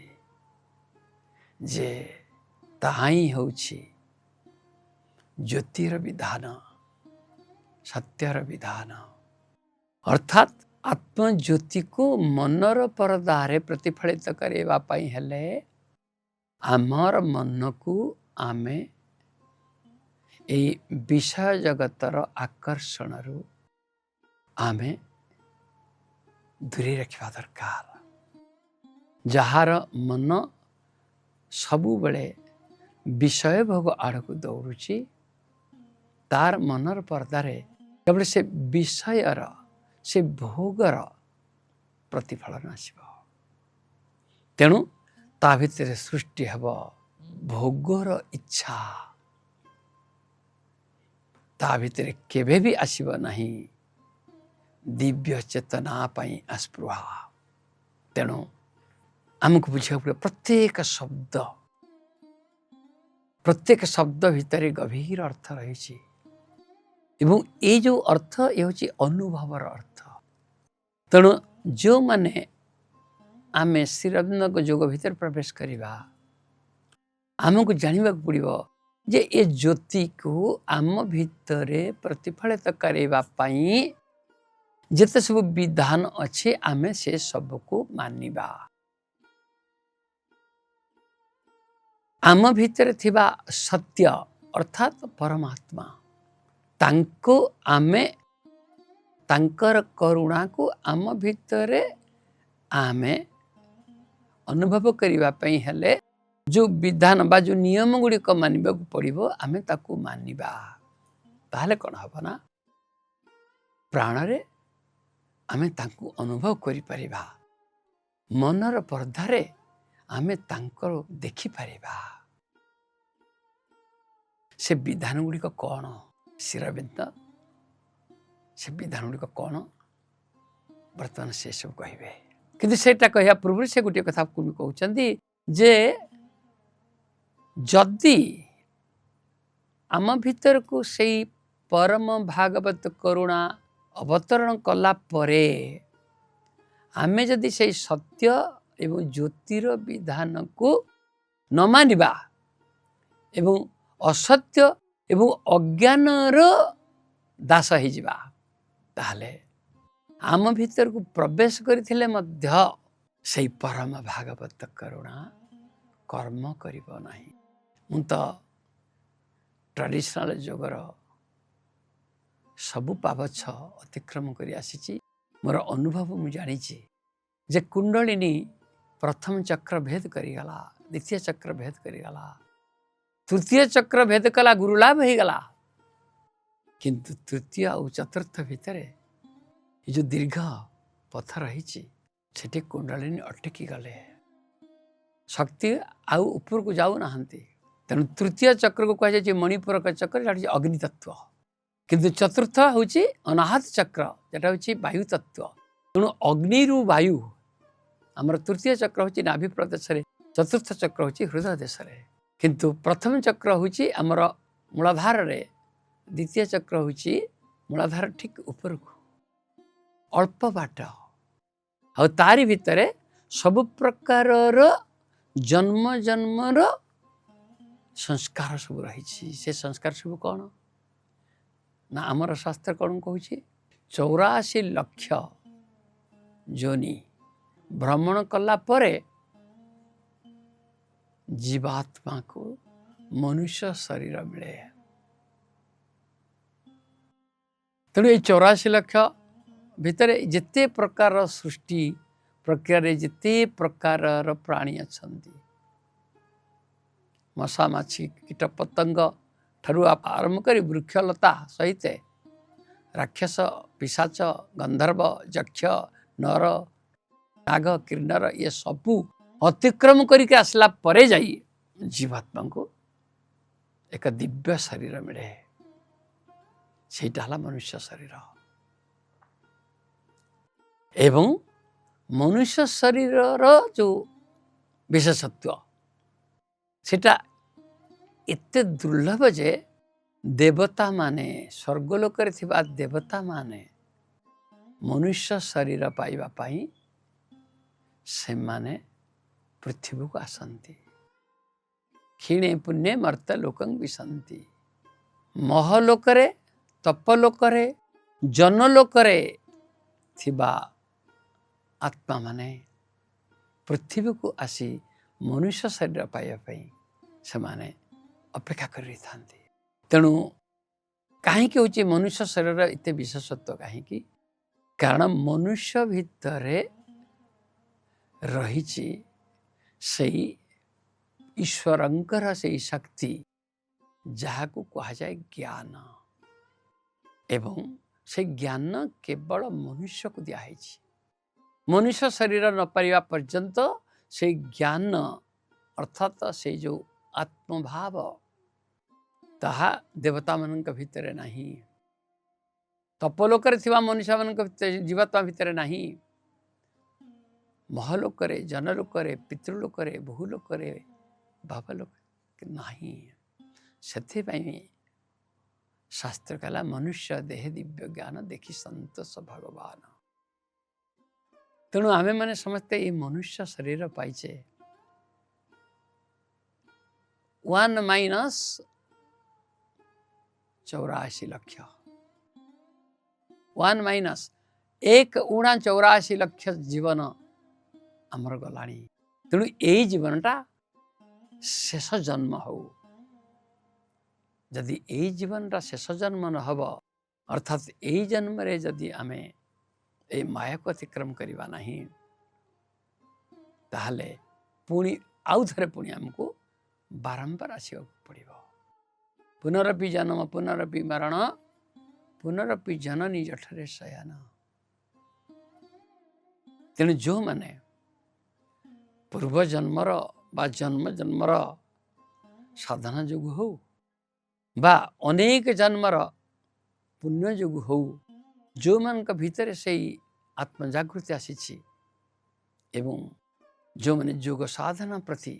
जे ताही होछि ज्योतिर विधान सत्यर विधान अर्थात आत्मज्योति को मनर परदारे प्रतिफलित करवा पाई हेले आमर मन को आमे ए विषय जगतर आकर्षण रु आमे दूरी रखा दरकार जार मन सबु बेले विषय भोग आड़क दौड़ुची तार मनर पर्दारे केवल से विषयर से भोगर प्रतिफलन आसब तेणु ता भितर सृष्टि हब भोगर इच्छा ता भितर केबे भी आसब नहीं दिव्य चेतना पाई आस्पृहा तेणु आमको बुझा पड़े प्रत्येक शब्द भितर गभीर अर्थ रही एवं ये जो अर्थ ये हूँ अनुभवर अर्थ तेणु जो माने आमे श्री अरविंद योग भीतर प्रवेश करवा आमको जानवा पड़ो जे ये ज्योति को आम भितर प्रतिफलित करने जिते सब विधान अच्छे आमे से सब को मानिबा आम भितर थिबा सत्य अर्थात परमात्मा तांको आमे तांकर करुणा को आम भितर आमे अनुभव करबा पई हेले जो विधान बा जो नियम गुड़िक मानिबा को पड़िबो आमे ताकू मानिबा ताहले कोन हबो ना प्राण रे आमे तांकू अनुभव करि परिबा मनर पर्दारे आमे तांकर देखि परिबा से विधान गुड़िक कौन श्री अरविंद से विधान गुड़िक कौन बर्तमान से सब कहे कि कहया पूर्व से गोटे कथा कहते जे जदि आम भीतर को सही परम भागवत करुणा अवतरण कला परे आमे जदि से सत्य एवं ज्योतिर विधान को न मानिबा एवं असत्य एवं अज्ञानर दास हो जिबा ताहले आम भीतर को प्रवेश करथिले मध्य से परम भागवत करुणा कर्म करिब नाही। मु तो ट्रेडिशनल जोगर सबु पावछ अतिक्रम करी आसीची। मोर अनुभव मु जानी जे कुंडलिनी प्रथम चक्र भेद करीगला, द्वितीय चक्र भेद करीगला, तृतीय चक्र भेद कला गुरुलाभ हो गला, किंतु तृतीय और चतुर्थ भितर ये जो दीर्घ पथ रही सेठी कुंडलिनी अटकी गले, शक्ति आउ ऊपर को जाऊ नाहंती। तेणु तृतीय चक्र को कह जाए मणिपुर का चक्र जहाँ अग्नि तत्व, किंतु चतुर्थ हूँ अनाहत चक्र जटा हूँ वायु तत्व। तेणु अग्नि रु वायु आमर तृतीय चक्र हूँ नाभि प्रदेश, चतुर्थ चक्र हूँ हृदय देश, किंतु प्रथम चक्र हूँ आमर मूलाधार रे, द्वितीय चक्र हूँ मूलाधार ठीक ऊपर को अल्प बाट आ तारी भितर सब प्रकार जन्म जन्मर संस्कार सब रही। से संस्कार सब कौन ना आमर शास्त्र कौन कहूँ 84 लक्ष जोनि भ्रमण कला परे जीवात्मा को मनुष्य शरीर मिले। तेणु 84 लक्ष भितर जिते प्रकार सृष्टि प्रक्रिया जिते प्रकार प्राणी अच्छी मशा माछी कीट पतंग ठारू आरंभ कर वृक्षलता सहित राक्षस पिशाच गंधर्व यक्ष नर नाग किन्नर ये सबू अतिक्रम करके आसला परे जाई जीवात्मा को एक दिव्य शरीर मिले, सेटा हला मनुष्य शरीर। एवं मनुष्य शरीर जो विशेषत्व सेटा एते दुर्लभ जे देवता माने स्वर्गलोक थिबा देवता माने मनुष्य शरीर पाइबा पाई से माने पृथ्वी को आसंती। क्षीणे पुण्य मर्त लोकं विशंति। महलोकरे तपलोकरे जनलोकरे थिबा आत्मा माने पृथ्वी को आसी मनुष्य शरीर पाइबा पाई से माने अपेक्षा करि थांती। तेणु कहीं हूँ मनुष्य शरीर इते विशेषत्व कहीं कारण मनुष्य भितरे रही सही ईश्वरंकर से शक्ति जहाँ को कहा जाए ज्ञान, एवं से ज्ञान केवल मनुष्य को दिया है। मनुष्य शरीर न पारिबा पर्यंत से ज्ञान अर्थात से जो आत्मभाव ताहा देवता मानक भितर नहीं, तपलोकरे थिबा मनुष्य मानक भितर जीवात्मा भितर नहीं, महलोकरे जनलोकरे पितृलोकरे बहुलोकरे भावलोक नहीं। से शास्त्र कहला मनुष्य देह दिव्य ज्ञान देखी संतोष भगवान। तेणु आमे माने समझते ये मनुष्य शरीर पाइचे 1 - 84 लक्ष 1 - 84 लक्ष जीवन आमर गलानी। तेणु यही जीवनटा शेष जन्म हो, जदि यही जीवनटा शेष जन्म न हब अर्थात यही जन्म रे जदि आमे ए माया को अतिक्रम करिबा नहीं ताहले पुणी आउ थरे पुणी हमको बारंबार आसिया पड़िबो। पुनरपि जन्म पुनरपि मरण पुनरपि जननी जठरे शयन। तेणु जो माने पूर्व जन्मर बा जन्म जन्मर साधना जोगु हो बा अनेक जन्मर पुण्य जोगु हो जो मान भीतर से आत्मजागृति आसी एवं जो मैंने जोग साधना प्रति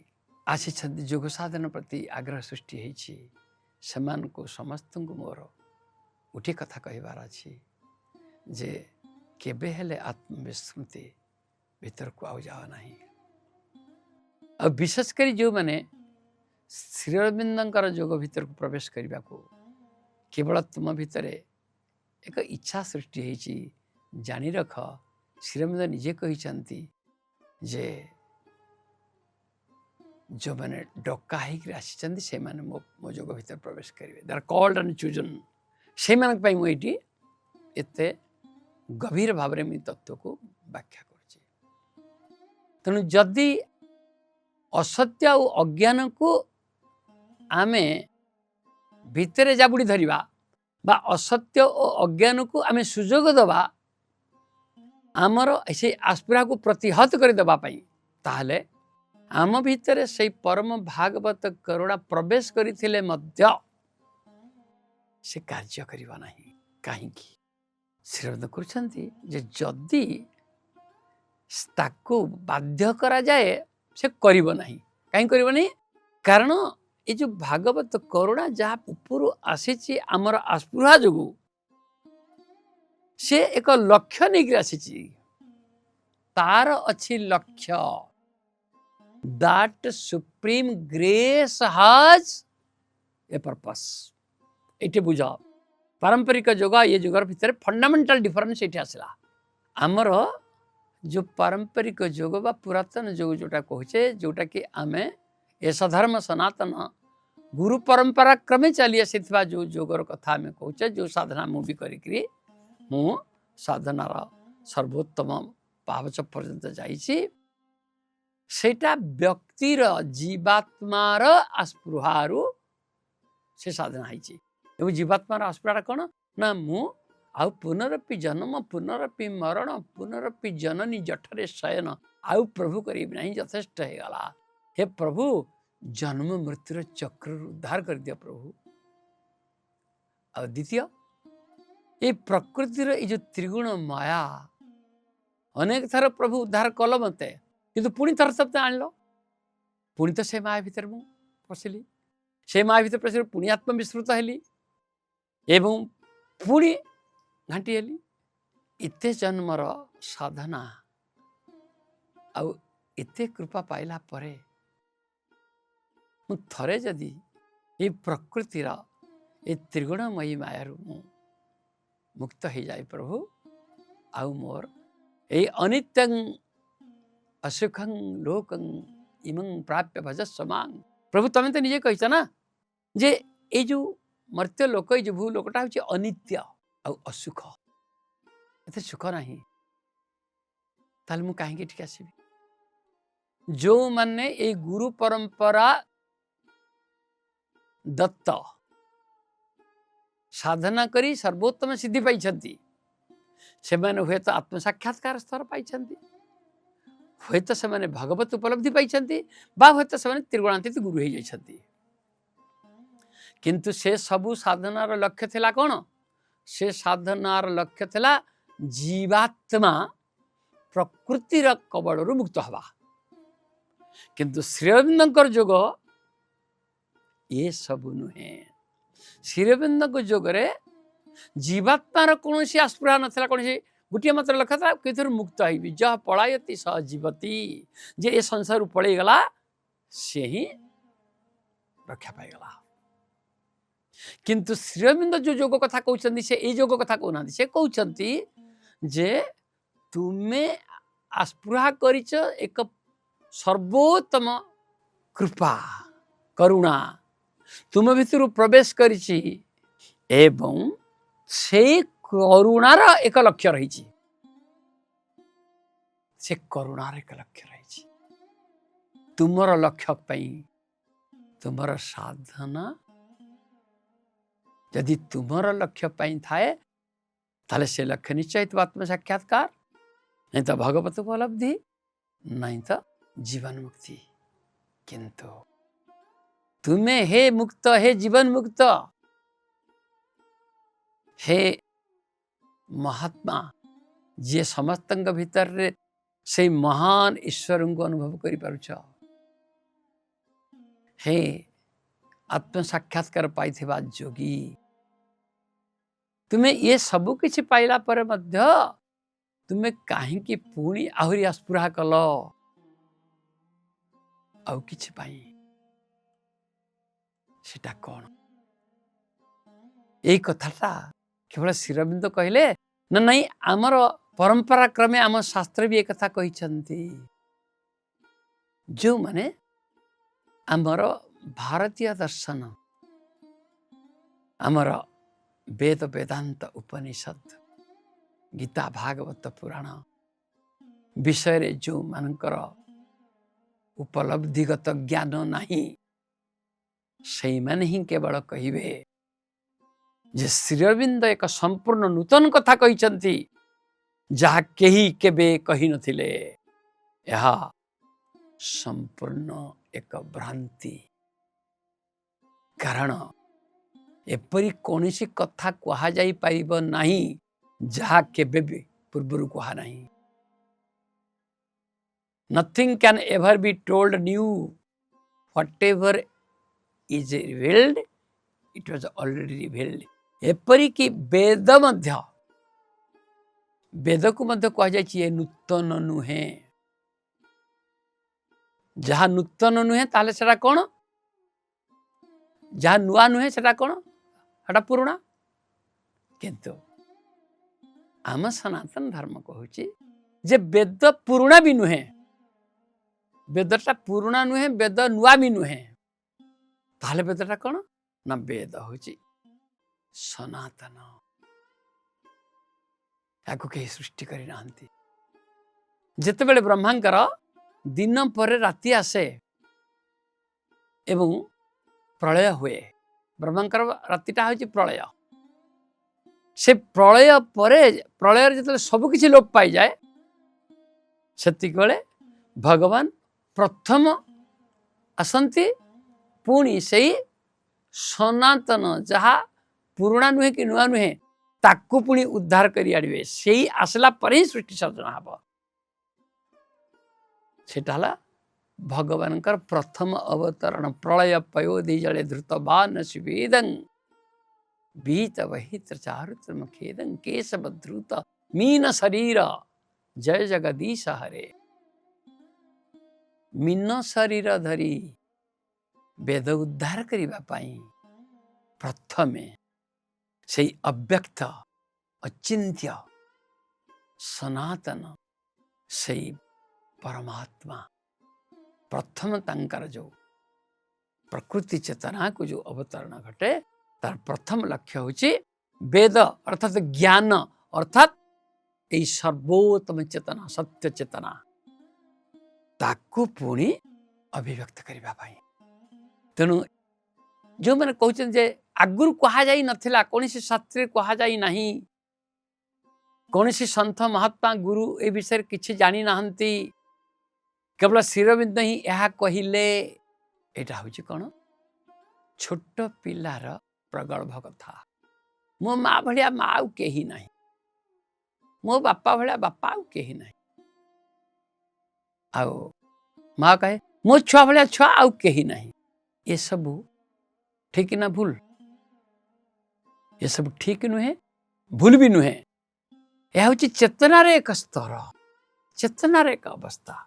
आसी जोग साधना प्रति आग्रह सृष्टि होती समान को समस्त को मोर गोटे कथा कहबार अच्छी जे केबे हेले आत्मविस्मृति भीतर को आउ जाओ नहीं। और विशेषकर जो मैंने श्री अरविंदर जोग भीतर को प्रवेश करने को केवल तुम भितर एक इच्छा सृष्टि होती जानी रख श्री अरविंद निजे कहते जे जो मैंने डका होकर से माने मो जोग भीतर प्रवेश करेंगे they are called and chosen से मुझे एत गभीर भाव में तत्व को व्याख्या कर तेणु जदि असत्य और अज्ञान को आमे भितर जाबुड़ी धरिबा बा असत्य और अज्ञान को आमे सुजोग दबा आमर से आस्पिरा को प्रतिहत कर देबा पई ताहले आम भितर से परम भागवत करुणा प्रवेश करथिले मध्य से कार्य करिबा नहीं कहीं श्रीरद करछंती जे जदि ताको बाध्य करा जाए से करिबो नहीं कहीं करिबो नहीं कारण ये जो भागवत करुणा जहाँ ऊपर आसी आमर आस्पृहा जो से एक लक्ष्य नहीं आसी तार अच्छी लक्ष्य that supreme grace has a purpose ये बुझ पारंपरिक जोग ये जोगर भितर फंडामेंटल डिफरेंस ये आसला आमर जो पारंपरिक जोग बा पुरातन जोग जोटा कहे जोटा कि आमे ऐसा धर्म सनातन गुरु परंपरा क्रमे चली आसी जो जोगर कथा आम कहे जो साधना मुझे करी मु साधनार सर्वोत्तम पावच पर्यंत जाइछि सेटा व्यक्तिर जीवात्मार आस्पृहारू से साधना होइछि एवं जीवात्मार आस्पृहा कौन ना मु आउ पुनरपि जन्म पुनरपि मरण पुनरपि जननी जठरे शयन आउ प्रभु करीब नहीं यथेष्ट होगला हे प्रभु जन्म मृत्युर चक्र उद्धार कर दिया प्रभु। और द्वितीय ये प्रकृतिर ये जो त्रिगुण माया अनेक थर प्रभु उद्धार कल मत किंतु पुणी थर सब आनल पुणी तो से माया भीतर मु पशिली से माया भीतर पशिली पुणी आत्मविस्मृत हेली एवं पुणी घाटी हेली इते जन्मर साधना आउ इते कृपा पाइला परे मु थरे जदि ये प्रकृतिर ये त्रिगुणमयी मायारू मु मुक्त हो जाए प्रभु आउ मोर ये अनित्यं असुखं लोकं इमं प्राप्य भजस्व मांग प्रभु तमें तो निजे कहिस ना जे ये जो मर्त्य लोक ये जो भू लोकटा हूँ अनित्य आ असुख एते सुख नहीं ताल मु कहीं ठीक आसबि जो माने ये गुरु परंपरा दत्त साधना करी सर्वोत्तम सिद्धि पाई से मैंने हुए तो आत्म साक्षात्कार स्तर पाई हुए तो से भगवत उपलब्धि पाई हुए तो से त्रिगुणातीत गुरु हो जाती किंतु से सबू साधनार लक्ष्य थिला कौन से साधनार लक्ष्य थिला जीवात्मा प्रकृतिर कबड़रू मुक्त हवा किंतु श्री अरविंदर जोग ये सबू नुहे श्री अरविंद जोगरे जीवात्मार कौन आस्पृहा नाला कौन गोटे मात्र लक्ष्य था कि मुक्त होबी जह पलायती सह जीवती जे ए संसार पलैगला से ही रक्षा पाईगला किंतु श्री अरविंद जो जोग कथा कहते से ये जोग कथा कहना से कहते जे तुम्हें आस्पृहा करिच एक सर्वोत्तम कृपा करुणा तुम भीतर प्रवेश करिछि एवं से करुणार एक लक्ष्य रही से करुणार एक लक्ष्य रही तुमर लक्ष्य पाई तुमर साधना यदि तुमर लक्ष्य पाई थाए ताले से लक्ष्य निश्चय तो आत्म साक्षात्कार नहीं तो भगवत उपलब्धि नहीं तो जीवन मुक्ति किंतु तुम्हें हे मुक्त हे जीवन मुक्त हे महात्मा जी समस्त भीतर से महान ईश्वर को अनुभव कर पारुछ। हे आत्म साक्षात्कार पाई जोगी, तुम्हें ये सब किछि पाइला पर मध्य तुम्हें कहीं पुणी आहरी आस्पृहा कल आउ किछि पाई, सेटा कौन? यही कथाटा केवल श्रीअरविंद कहले ना नहीं, आमर परंपरा क्रमे आम शास्त्र भी एक कथा कहिसंती। जो माने आमर भारतीय दर्शन, आमर वेद वेदांत उपनिषद गीता भागवत पुराण विषय रे जो मानकर उपलब्धिगत ज्ञान नहीं, से माने ही केवल कहिबे जे श्रीअरविंद एक संपूर्ण नूतन कथा कहिसंती, जहा केही केबे कहि नथिले। यह संपूर्ण एक भ्रांति, कारण एपरी कौनसी कथा कहा जाई पाइब नहीं जहा केबे भी पूर्वरु कहा नहीं। Nothing can ever be told new. Whatever is revealed, it was already revealed. एपरी कि वेद मध्य, वेद को मध्य कह जाए नूतन नुहे। जहाँ नूतन नुहे ताले सेटा कौन? जहाँ नुआ नुहे सेटा कौन? सेटा पुराना। किंतु आम सनातन धर्म कहूची जे वेद पुराना भी नुहे, वेदटा पुराना नुहे, वेद नुआ भी नुहे। ताले वेदटा कौन ना? वेद होची सनातन, या कहीं सृष्टि करी नाहंती। जेतेबेले ब्रह्मांकर दिन पर राति आसे एवं प्रलय हुए, ब्रह्मांकर रातिटा होची प्रलय। से प्रलय परे, प्रलय जिते सब किछि लोप पाई जाए, सेतिक बेले भगवान प्रथम आसंती, पुणी से सनातन जहा पुराना नुहे कि नुआ नुहे ताकू पुणी उद्धार करी आनिबे। सेही आसला पर ही सृष्टि सर्जना हब। सेटा हला भगवानकर प्रथम अवतरण। प्रलय पयोधि जले धृत बान शिवेदं बीत वहित्र चारुत्र खेदं केशव धृत मीन शरीर जय जगदीश हरे। मीन शरीर धरी वेद उद्धार करिबा पाई प्रथमे से अव्यक्त अचिंत्य सनातन से परमात्मा प्रथम तांकर जो प्रकृति चेतना को जो अवतरण घटे, तार प्रथम लक्ष्य होची वेद अर्थात ज्ञान, अर्थात यही सर्वोत्तम चेतना सत्य चेतना ताकू पुणी अभिव्यक्त करिबा पाई। तेणु जो मैंने कहते जे आगुर कहा जाई नथिला, कौन सी शास्त्र कहा जाई नहीं, कौन सी संत महात्मा गुरु ए विषय किछि जानी नाहंती, केवल श्रीअरविंद ही यह कहिले। एटा होची कौन? छोट पिलार प्रगल्भ कथा। मो माँ भलिया माँ आउ केही नहीं, मो बापा भलिया बापा आउ केही नहीं। आओ माँ कहे मो छुआ भलिया छुआ आउ केही नहीं। ये सब ठीक ना भूल? ये सब ठीक नुहे, भूल भी नुहे। यह होची चेतनार एक स्तर, चेतनार एक अवस्था।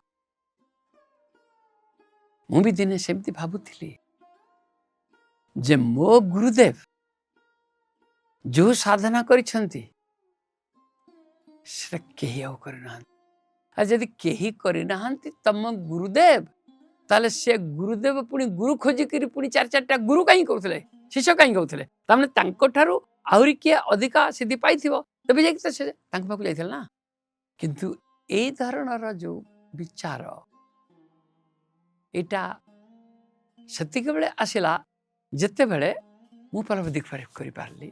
मु भी दिने सेमती भाबुथिली जे मो गुरुदेव जो साधना करिसंती सेटा केही आउ करिनाहांती। आ जदि केही करिनाहांती तम गुरुदेव, ताले से गुरुदेव पुणी गुरु खोजी करी पुणी चार चारटा गुरु कहीं करुଥିଲେ, शिष्य कहीं करुଥିଲେ, तामने तांको ठारू आहुरी किए अधिका सिद्धि पाइथिबो तबे जाके से तांको पाखु जाइथिल ना। किंतु एई धरणर जो विचार एटा सेतिक बेले आसिला जेते बेले मु उपलब्धि करि पारली।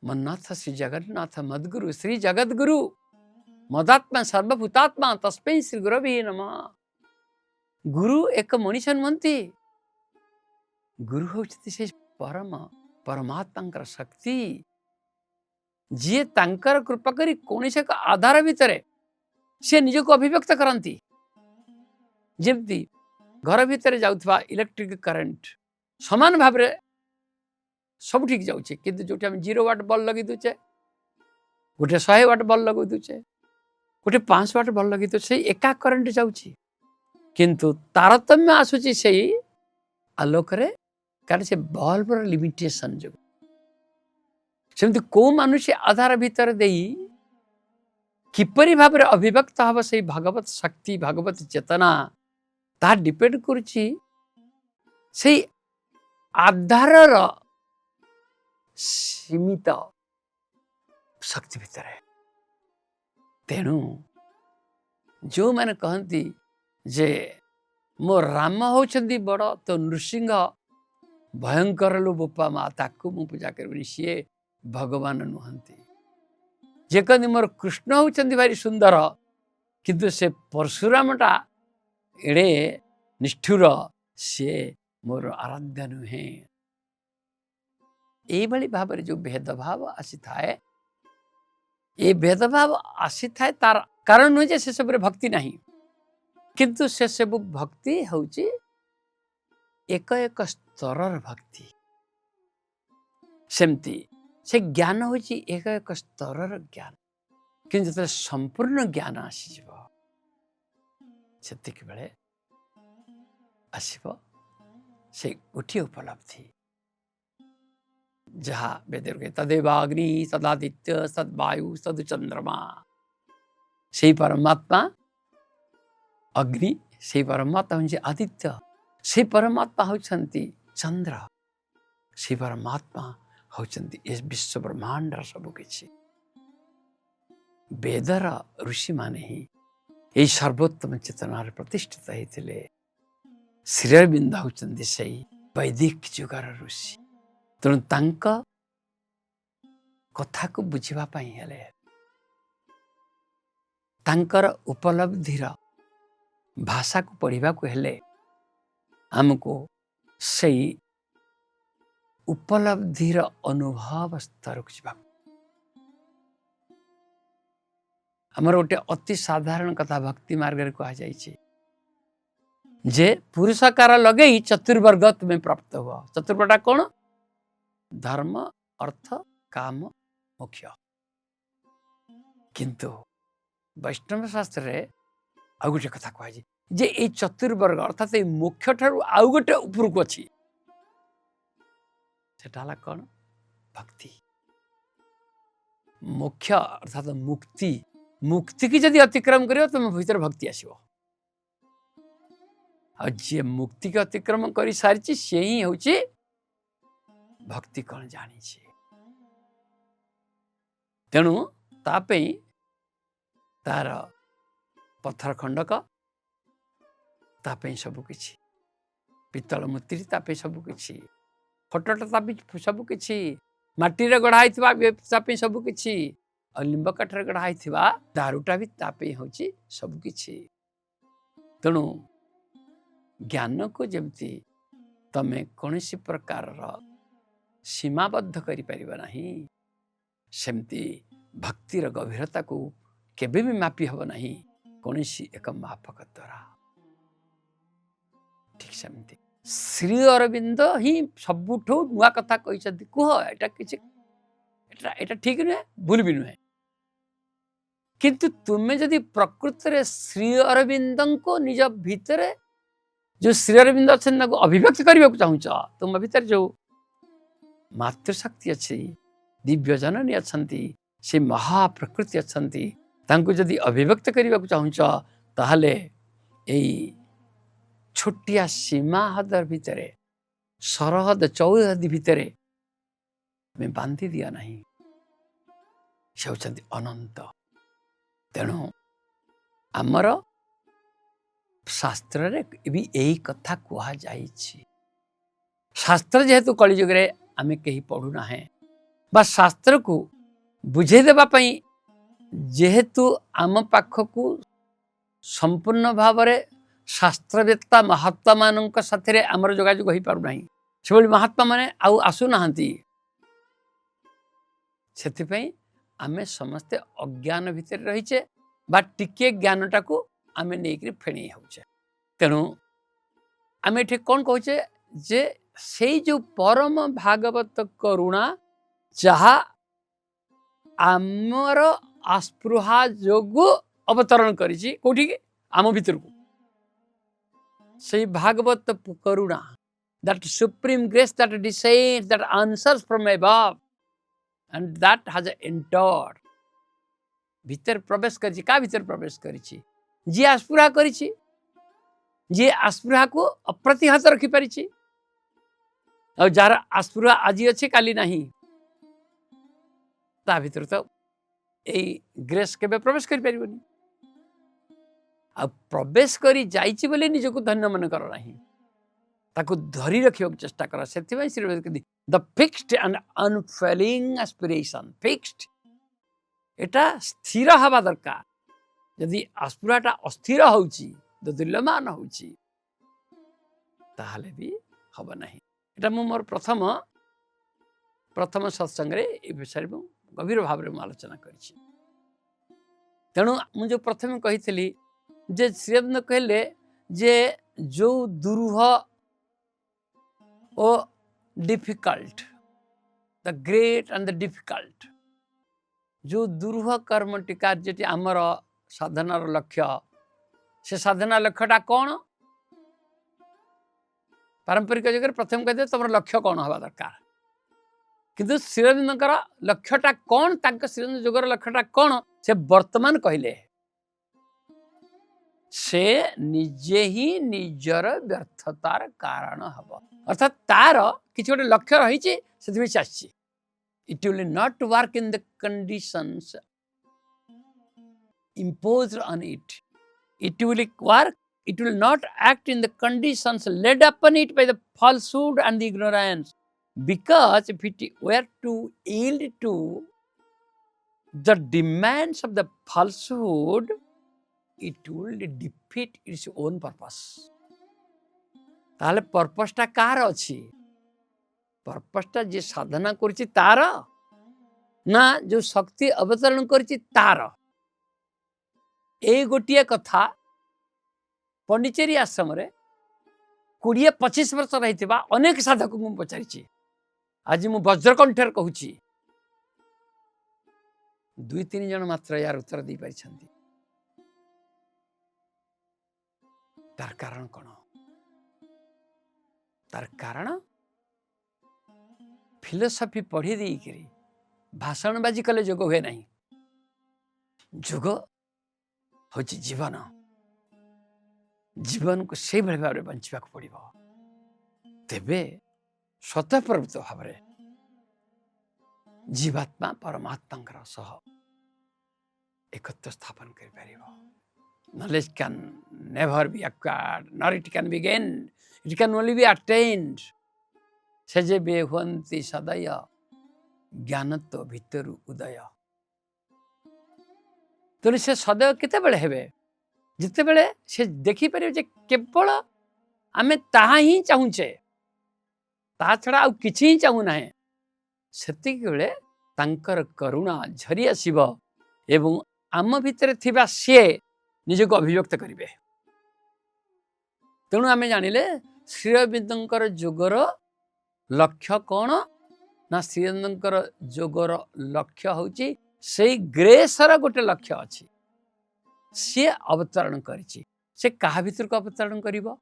मन्नाथ श्री जगन्नाथ मद्गुरु श्री जगद्गुरु मदात्मा सर्वभूतात्मा तस्मै श्री गुरवे नमः। गुरु एक मनीष नुहंती, गुरु होती से परम परमात्मा शक्ति। जी तांकर कृपा करी कौनसी एक आधार भितर से निजक अभिव्यक्त करती जमती घर भितर जाउथबा इलेक्ट्रिक करंट समान भाव रे सब ठीक जाउछे किंतु जोटी हम 0 वाट बल्ब लगी दुचे गोटे 100 वाट बल्ब लगो दुचे गोटे 5 वाट बल्ब लगी तो से एका करंट जाउछी किंतु तारतम्य आसुची से आलोक रे कारण से बल्ब रो लिमिटेशन जो सेमती को मनुष्य आधार भितर देई किपरि भाव रे अभिव्यक्त हब से भगवत शक्ति भगवत चेतना ता डिपेंड करुची से आधार सीमित शक्ति भितर तेणु जो मैंने कहती जे मो राम होचंदी बड़ तो नृसिंह भयंकर लो बोपा मा ताकू मु पूजा करबी सी भगवान नुहंती जे कहती मोर कृष्ण होचंदी भारी सुंदर किंतु से परशुरामटा एड़े निष्ठुर सी मोर आराध्य नुहे ये भाव जो भेदभाव आसी थाए ये भेदभाव आसी थाए तार कारण नुहे से सब भक्ति नहीं किंतु से सब भक्ति होची एक एक स्तर भक्ति सेमती से ज्ञान होची एक एक स्तर ज्ञान किंतु जो संपूर्ण ज्ञान आसीज सेतिक बेले आसीब से गोटे उपलब्धि जहाँ वेद तदेवाग्नि तदादित्य सद्वायु सद चंद्रमा से परमात्मा अग्नि से परमात्मा होंगे आदित्य से परमात्मा होचंती चंद्र से परमात्मा होचंती इस विश्व ब्रह्मांड सब किछि वेदर ऋषि माने ही यही सर्वोत्तम चेतना प्रतिष्ठित होते श्रीअरविंद होचंती से वैदिक जुगार ऋषि तेणु तांक कथा को बुझिबा पई हेले तांकर उपलब्धिर भाषा को पढ़िबा को हेले हमको सही उपलब्धिर अनुभव स्तर को जीवा हमर गोटे अति साधारण कथा भक्ति मार्ग रे कहा जाइछि जे पुरुषकार लगेई चतुर्वर्ग तुम्हें प्राप्त हुआ चतुर्वर्गटा कौन धर्म अर्थ काम मोक्ष किंतु वैष्णव शास्त्र रे आउ गोटे कथा कह जे ये चतुर्वर्ग अर्थात ये मोक्ष ठारू आउ गोटे उपरक अच्छी सेटा कौन भक्ति मोक्ष अर्थात मुक्ति मुक्ति की जदि अतिक्रम करियो तुम भीतर भक्ति आसीबो आ जे मुक्ति के अतिक्रम करि सारिछि से ही होछि भक्ति कौन जानी तेणु तापे तार पत्थर खंडक तापे सबकि पितल मूर्ति तापे सबकि फटोटा तापे सबकि माटी गढ़ाई तापे सबकि और लिंब काठर गढ़ाई दारूटा भी तापे हूँ सबकि तेणु ज्ञान को जमती तमें कौन सी प्रकार सीमाबद्ध करि परिबा नहीं सेमती भक्तिर गभीरता को केबे भी मापी हब नहीं कौन सी एक मापक द्वारा ठीक सेमती श्री अरविंद ही सबुठो नुआ कथा कहते कह एटा किछि एटा ठीक नुहे भूल भी नुहे किंतु तुम्हें जदि प्रकृत रे श्री अरविंद को निज भीतर जो श्री अरविंद अच्छे अभिव्यक्त करने को चाहूच तुम भीतर जो मातृशक्ति अच्छी दिव्य जननी अच्छी से महाप्रकृति अच्छी तांको जदि अभिव्यक्त करने को चाहूच ताहले यही छोटिया सीमा हदर भितर सरहद चौहद भितर में बांधि दिया नहीं से होचंती अनंत तेणु आमर शास्त्र रे भी यही कथा कहा जाइछि शास्त्र जेहेतु कलिजुग रे आमे कहीं पढ़ुना है बा शास्त्र को बुझे देबा पई जेहेतु आम पाखकू संपूर्ण भाव रे शास्त्रवेत्ता महात्मा मानक साथे आमर जोगाजोग हो पारु नाही से महात्मा माने आउ आसु नाहंती सेति पई आमे समस्ते अज्ञान भितर रहीचे बा टिके ज्ञानटा को आमे नेकरी फेणी होचे। तेणु आमे एठी कौन कहूचे जे से जो परम भागवत करुणा जहा आमर आस्पृहा जोगु अवतरण करिछि कोठी के आम भीतर को से भागवत करुणा that supreme grace that descends, that answers from above, and that has entered भीतर प्रवेश करिछि। का भीतर प्रवेश करिछि? जी आस्पृहा करिछि, जी आस्पृहा को अप्रतिहत रखि परिछि और जार आस्पृहा आज अच्छे काली नहीं ता भीतर तो यही ग्रेस केबे प्रवेश करि परिबनी। आ प्रवेश करी जाइछि बोले निजको धन्य मन कर नाही ताको धरी रखियो चेष्टा कर। सेथिबाई श्री कहती the fixed and unfailing aspiration fixed एटा स्थिर हवा दरकार। यदि आस्पृहाटा अस्थिर होउछि दोदुल्यमान होउछि ताहले भी हब नाही। एटा मु मोर प्रथम सत्संग रे ए विषय में गभीर भाव में आलोचना करिछि। तेणु मु जो प्रथम कहितली जे श्रीअरविंद कहले जे जो दुरूह ओ difficult the great and the difficult जो दुरूह कर्म टीका जेटी आमर साधनार लक्ष्य से साधना लक्ष्यटा कौन पारंपरिक जगह प्रथम कहते तुम लक्ष्य कौन हवा दरकार किंतु श्रीअरविंदर लक्ष्यटा कौन तांका श्रीअरविंद जोगर लक्ष्यटा कौन से वर्तमान कहले से निजे ही निजर व्यर्थतार कारण हब अर्थात तार किसी गोटे लक्ष्य रही से it will not work in the conditions imposed on it. It will not act in the conditions laid upon it by the falsehood and the ignorance. Because if it were to yield to the demands of the falsehood, it will defeat its own purpose. ताले purpose टा car अछि purpose टा जे साधना करछि तार ना जो शक्ति अवतरण करछि तार। ए गोटिए कथा पंडिचेरी आश्रम रे 20-25 वर्ष रहिथिबा अनेक साधक को पचारिछि। आज मु वज्रकंठर कहूछि 2-3 जन मात्र यार उत्तर दी पाइछन्ति। तार कारण कोन? तार कारण फिलोसफी पढ़ी देकरी भाषणबाजी कले जोग हुए नहीं। जोग हूँ जीवन जीवन को से भाव में बंचा पड़ो तेबे स्वतःप्रवृत्त भाव जीवात्मा परमात्मा सह एकत्व स्थापन कर knowledge can never be acquired nor it can be gained, it can only be attained। से जे बेहुअंती सदय ज्ञानत्व भितर उदय तो से सदय केते बेले हेबे जिते बेले से देखि परिबे जे केवल आमे ताहा ही चाहूचे ता छड़ा आ किछि ही चाहू नाही सेतिक बेले तांकर करुणा झरी आसीबो एवं आम भितर थिबा से निजको अभिव्यक्त करिवे। तेणु आमे जानिले श्रीअरविंदर जोगर लक्ष्य कौन ना श्रीअरविंदर जोगर लक्ष्य होची से ग्रेसर गोटे लक्ष्य अच्छी सी अवतरण करिछि। से कहा भीतर को अवतरण करिवो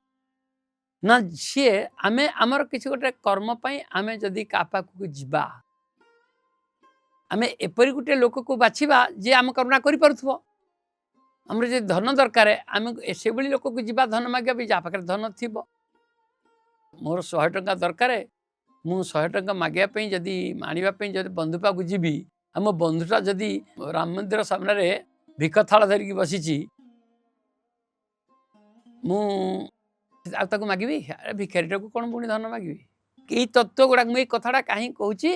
ना सी आमे आमर किसी गोटे कर्म पई आमे जदि कापा को जिबा आमे एपरि गोटे लोक को बाछिबा जे आम करुणा करि परथुवो। हमर जे धन दरकार आमे एसे बली लोक को जिबा धन मागिया भी जा पाकर धन थिबो मोर 100 टंका दरकार मु 100 टंका मागिया पई जदि आनिबा पई जदि बंधु पाकु जीबी हम बंधुटा जदि राम मंदिर सामने रे भिख थाला धरिकी बसीची मु आ ताकु मागिबी अरे भिखारीटा को कोन पुणी धन मागिबी। ए तत्व गुडा मु ए कथाटा काहे कहूची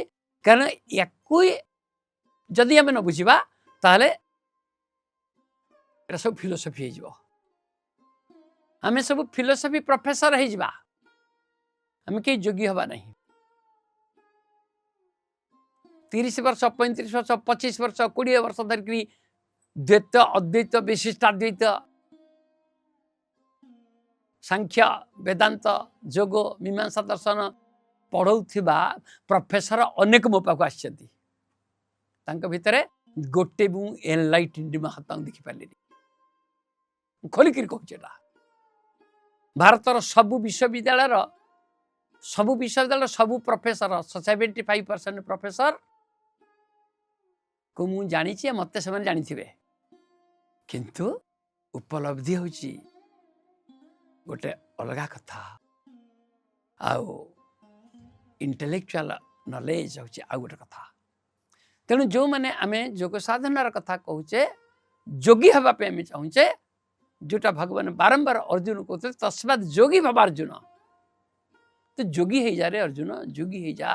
कारण याकु जदि हम न बुझिबा ताले एटा सब फिलोसफी हे जिवो हमें सब फिलोसफी प्रोफेसर हे जिबा हमें के योग्य हवा नहीं। 30 वर्ष 35 वर्ष 25 वर्ष 20 वर्ष धरिकी द्वैत अद्वैत विशिष्टाद्वैत सांख्य वेदांत जोग मीमांसा दर्शन पढ़ाउथिबा प्रोफेसर अनेक मो पाखु आछंती तांक भितरे गोटे बु एनलाइटेंड महात्मा देखि पाले खोली कर कहूँ भारतर सबु विश्वविद्यालय सबु प्रोफेसर 75% प्रोफेसर को मु जानी मत से जानी थे किंतु उपलब्धि होची गोटे अलगा कथा आउ इंटेलेक्चुअल नॉलेज होची आ गोटे कथा तेणु जो मैंने आम जोग साधनार कथा कहूचे जोगी हवा पे आम चाहूचे जोटा भगवान बारंबार अर्जुन कहते तस्मात् जोगी बाबा अर्जुन तो जोगी हो जा रे अर्जुन जोगी हो जा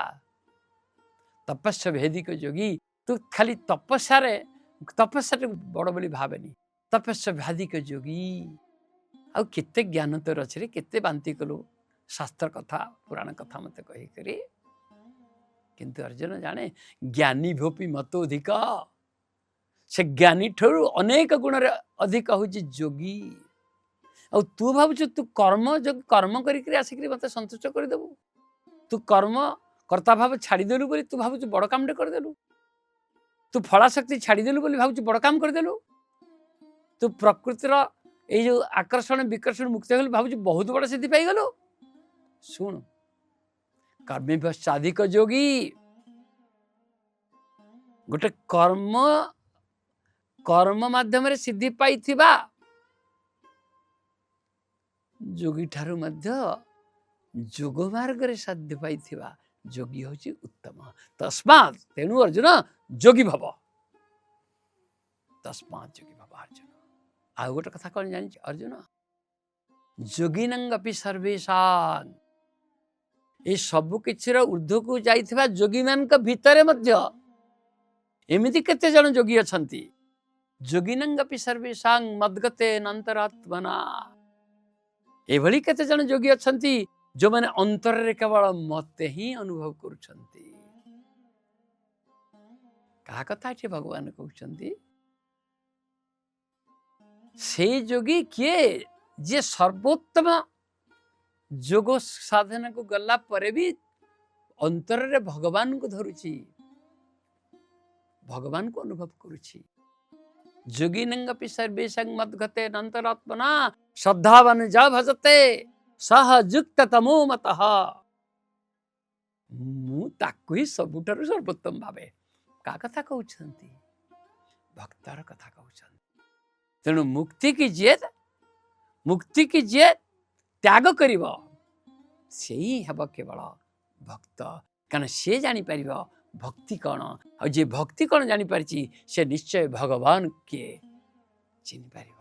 तपस्या भेदिक जोगी तू खाली तपस्या बड़ बोली भावेनी तपस्या भेदिक जोगी आउ केते ज्ञान तोर अच्छे केते बांति कलु शास्त्र कथा पुराण कथा मत कही करी किंतु अर्जुन जाने ज्ञानी भोपी मत अधिक से ज्ञानी ठू अनेक गुण अधिक हूँ जोगी आ तू भावुच तू कर्म करी आसिक मत संतुष्ट करदेबू तू कर्म कर्ता भाव छाड़देलु बोली तू भावुच बड़ काम करदेलु तू फलाशक्ति छाड़देलु बोली भावुच बड़ काम करदेलु तू प्रकृतिर ये जो आकर्षण विकर्षण मुक्त हो भावुच बहुत बड़ सिद्धि पाईगलु शुण कर्मे पश्चाधिक जोगी गोटे कर्म माध्यम सिद्धि पाई जोगी ठारू मध्य जोग मार्ग रे साध्य पाई जोगी होची उत्तम तस्मात् तेणु अर्जुन जोगी भव तस्मात् जोगी भव अर्जुन आ गोटे कथा कौन जानी अर्जुन जोगिनंगपि सर्वेशान ये सबु किछिर ऊर्ध्व को जाइथिबा जोगी मान भितर मध्य एमिति केते जन जोगी अछंती जोगिनंगपि सर्वेशां मद्गते नंतरात्मना एभली केते जन जोगी अछंती जो माने अंतर रे केवल मते ही अनुभव करूछंती का कथा छै भगवान कहउछंती से जोगी किए जे सर्वोत्तम जोग साधना को गला परे भी अंतर रे भगवान को धरुची भगवान को अनुभव करुची जोगिनंगपि सर्वेशां मद्गते नंतरात्मना श्रद्धावान जा भजते सह युक्त तमो मतः मु ताकु ही सबुठारु सर्वोत्तम भावे का कथा कहउछंती भक्तर कथा कहउछंती तेणु मुक्ति की जे त्याग करिवो सेही हब केवल भक्त कारण से जानी परिबो भक्ति कौन और जे भक्ति कौन जानी पारिछि से निश्चय भगवान के चिन्ह पारिबो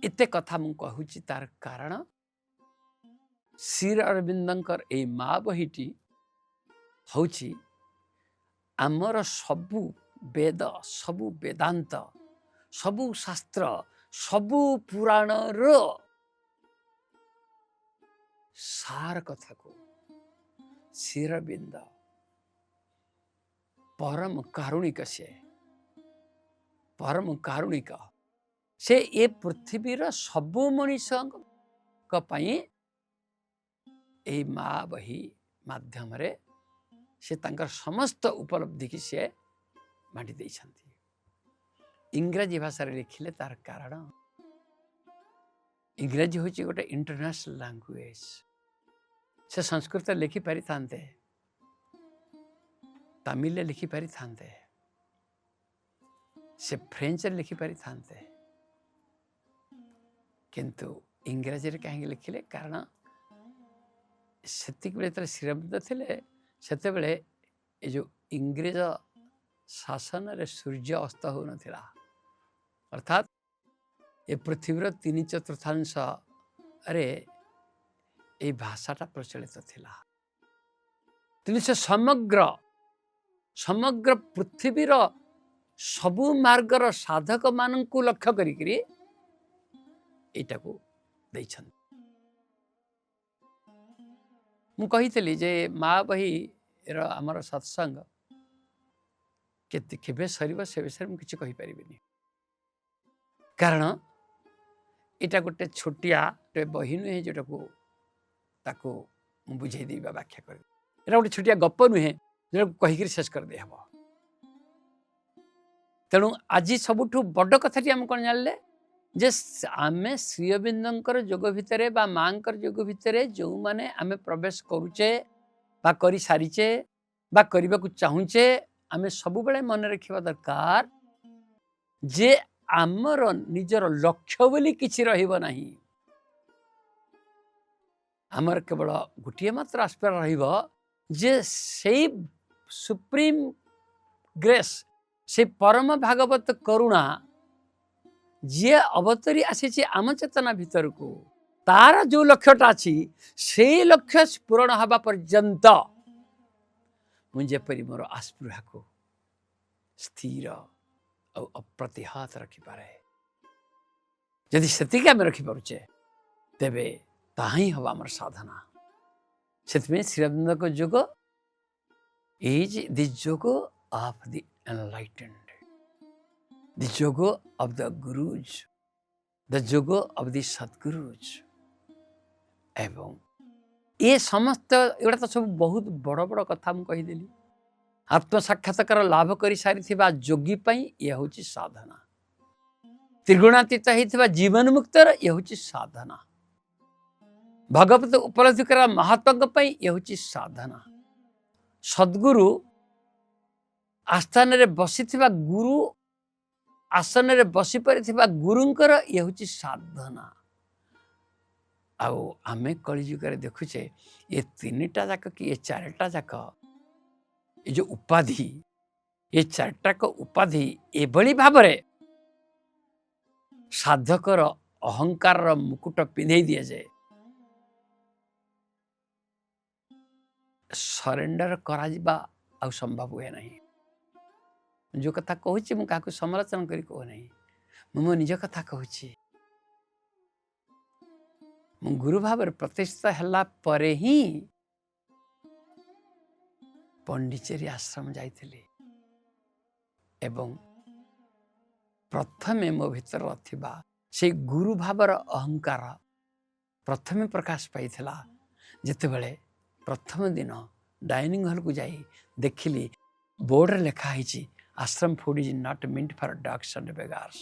एते कथा मु कहूची तार कारण श्री अरविंदंकर ए मा बहिटी हौची आमर सबु वेद सबु वेदांत सबु शास्त्र सबु पुराण रो सार कथा को श्री अरविंद परम कारुणिक से ये पृथ्वीर सबु मनीष माँ बही माध्यम रे से तांकर समस्त उपलब्धि की से बांटी देइछंती इंग्रजी भाषा रे लिखिले तार कारण इंग्रजी होची गोटे इंटरनेशनल लैंग्वेज से संस्कृत लिखि पारि थांते तमिल लिखि पारि थांते से फ्रेंच लिखि पारि थांते किंतु इंग्रजी रे कहीं लिखिले कारण सेतिक बेले तले श्रीरविंद थिले सेते बेले ए जो इंग्रेज शासन रे सूर्य अस्त हो नथिला अर्थात ए पृथ्वीर 3/4 अरे ए भाषाटा प्रचलित थिला तेणु से समग्र पृथ्वीर सबु मार्गर साधक मानू लक्ष्य करी एटा को मु कही जे माँ बही एयर आमर सत्संग केबे सर से विषय मुझे किसी कहीपरि कारण यहाँ गोटे छोटिया बही नुहे जोटा को बुझे देवा व्याख्या कर गोटे छोटिया गप नुहे जो कहीकि शेष करदे हम तेणु आज सबुठ बड़ कथाटी आम कौन जान जे आम श्री अरविंदर जोग भितर बा माँ जोग भितर जो मैंने आम प्रवेश करुचे बा कर सारीचे बा करने को चाहूचे आम सब बेले मन रखा दरकार जे आमर निजर लक्ष्य बोली किसी रहिबो नहीं आमर केवल गोटे मात्र आस्पेक्ट रहिबो जे से सुप्रीम ग्रेस से परम भागवत करुणा जी अवतरी आसी आम चेतना भीतर को तार जो लक्ष्यटा अच्छी से लक्ष्य पूरण हवा पर्यंत मुझेपरी मोर आस्पृहा को स्थिर और अप्रतिहत रखिपारे जदि सेतिक आम रखिपारुचे तेबे ताही हवा आमर साधना से श्री अरविंद को जोग इज द जोग of the enlightened the yoga of the gurus, the yoga of the सद्गुरुज एवं ये समस्त एगुड़ा तो सब बहुत बड़ बड़ कथा मुझे कहीदेली आत्म साक्षात्कार लाभ कर सारी योगी ये हूँ साधना त्रिगुणातीत होता जीवन मुक्तर ये हूँ साधना भगवत उपलब्धि कर महात्मा ये हूँ साधना सद्गुरु आस्थान बसी गुरु आसन रे बसी परिथिबा गुरुंकर ये हूँ साधना आउ आमे कलिजुगे देखुचे ये तीनटा जाक कि ये चारटा जाक ये जो उपाधि ये चारटा को उपाधि एभली भावरे साधकर अहंकार मुकुट पिंधे दिए जाए सरेंडर करा आउ संभव हुए नहीं जो कथा कहूँ मुझे क्या समालोचना करी कह नहीं मो निज कथा कहूँ मु गुरु भाव प्रतिष्ठित है परे ही पंडिचेरी आश्रम जाइथिली एवं प्रथमे मो भीतर थिबा से गुरु भावर अहंकार प्रथमे प्रकाश पाइथिला जेतेबेले प्रथम दिन डाइनिंग हॉल को जाई देखिली बोर्ड रे लिखा है ashram food is not meant for dogs and beggars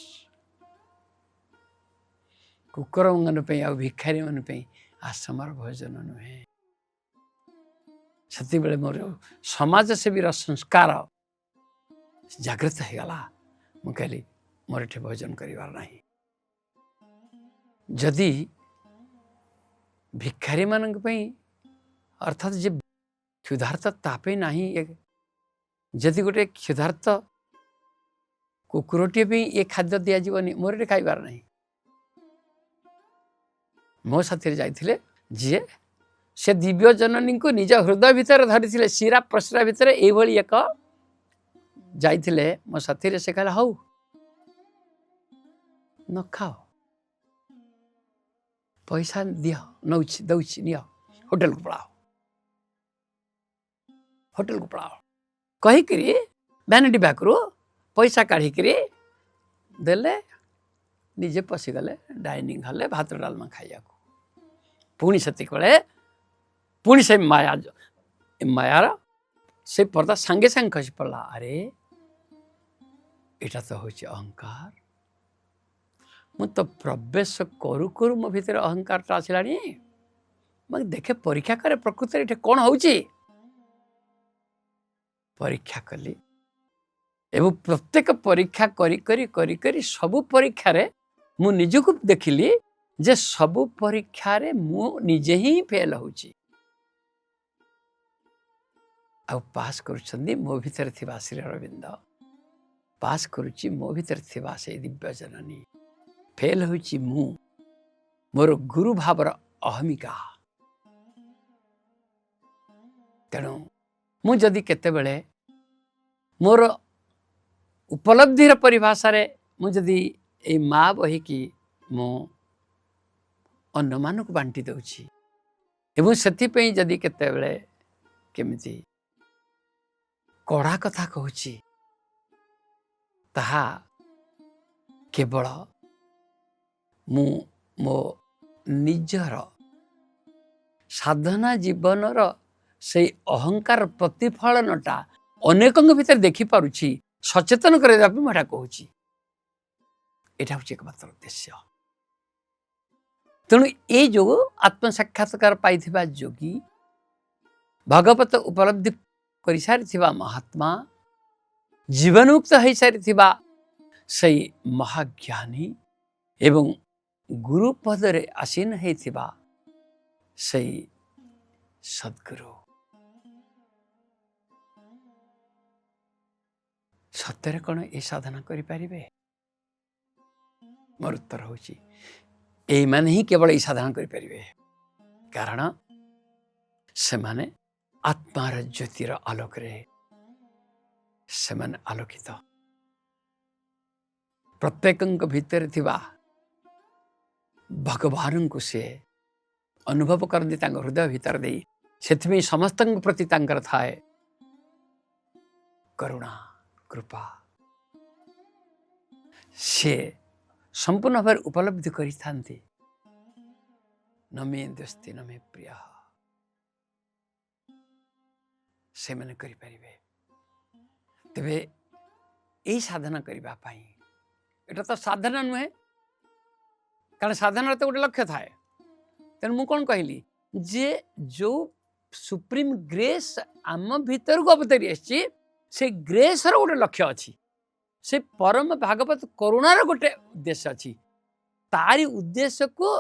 कुकुर मन आ भिखारी मन आश्रम भोजन नुहे से मोर समाज सेवी संस्कार जागृत हो गला मु कहली मोर एठे भोजन करिवार नहीं जदि भिखारी मान अर्थात जे क्षुधार्त तापे नहीं जदि गोटे क्षुधार्त कुकुरटे भी ये खाद्य दि जावनी मोर खाइबार नहीं मो साथी जाइथिले जी से दिव्य जननी को निज हृदय भितर धरी शिरा प्रशिरा भितर ये एक जाइथिले मो साथी से कहला हौ न खाओ पैसा दियो नौछि दौछि नियो होटल को पढ़ाओ कहीकि भैनिटी बैग पैसा काढ़िकी देले निजे पशिगले डाइनिंग हॉल भात डालमा खाइया पुणी से पुणी से मायार से पर्दा सांगे सांगे खसी पड़ा अरे एटा तो हूँ अहंकार मु तो प्रवेश करू करू मो भीतर अहंकार आसला मैं देखे परीक्षा करे प्रकृति ये कौन हो परीक्षा कली एवं प्रत्येक परीक्षा करी करी करी करी सबु परीक्षा रे मु निजको देखिली जे सबु परीक्षा रे मु निजे ही फेल होची आ पास करुछंदी मो भीतर थिबा श्री अरविंद पास करुची मो भीतर थिबा से दिव्य जननी फेल होची मु मोर गुरु भावर अहमिका तेणु मु जदि केते बेले मोर उपलब्धिर परिभाषा रे मु जदि ए माँ बही की मु अन्न मान को बांटी दउछि एवं सेति पई जदि केते बेले केमिति कड़ा कथा कहूची ताहा केवल मु मो निजर साधना जीवनर से अहंकार प्रतिफलनटा अनेकों भीतर देखी पारुछि सचेतन करबा पे मटा कहूची एटा होची एकमात्र उद्देश्य। तेणु ये जो आत्म साक्षात्कार पाइथिबा जोगी भगवत उपलब्धि करि सारिथिबा महात्मा जीवनमुक्त हो सारिथिबा सही महाज्ञानी एवं गुरु पदरे आसीन होइथिबा सही सद्गुरु सत्ୟରେ कौन ये साधना करि परिबे? मोर उत्तर होची एई माने ही केवल ये साधना करि परिबे, कारण से माने आत्मार ज्योतिर आलोक रे से माने आलोकित प्रत्येकଙ୍କ ଭିତରେ ଥିବା भगवानଙ୍କୁ से अनुभव करती हृदय भीतर दे से समस्त प्रति थाए करुणा कृपा से संपूर्ण भाव उपलब्धि करि थांती न मे दोस्ती न मे प्रिय से मैंने करि परिबे। तेबे यही साधना करबा पाई एटा तो साधना नुहे, कारण साधना तो गोटे लक्ष्य थाए। तेणु मु कौन कहली जे जो सुप्रीम ग्रेस आम भीतर को अवतरी आसी से ग्रेस रो गोटे लक्ष्य अच्छी, से परम भागवत करुणार गोटे उद्देश्य अच्छी। तारी उद्देश्य को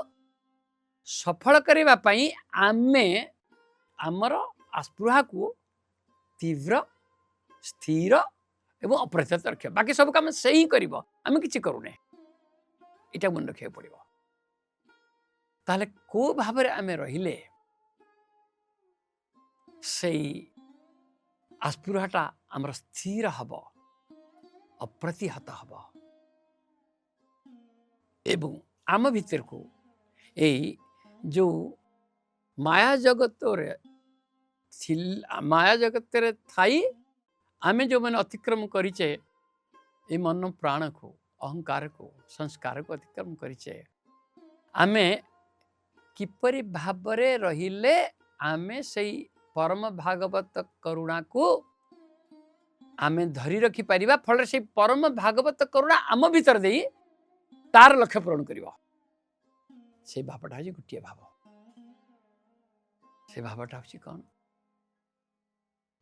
सफल करबा पाई आमे आमर आस्पृहा को तीव्र स्थिर एवं अप्रतिहत रखिया। बाकी सब काम से ही करिब, आमे किछि करूने, इटा मन रखिया पड़िबो। ताले को भाव रे आमे रहिले सेई आस्पृहाटा आमर स्थिर हब अप्रतिहत हब एवं आम भीतर को यही जो माया जगत रे माया जगत रे थाई आमे जो मैंने अतिक्रम करिचे ये मन प्राण को अहंकार को संस्कार को अतिक्रम करिचे आमे किपरि भावरे रहिले आमे सही परम भागवत करुणा को आमे धरी रखी परिबा। फल से परम भागवत करुणा आम भीतर दे तार लक्ष्य पूरण करिबो। से भावटा हजी गोटे भाव, से भावटा हजी कौन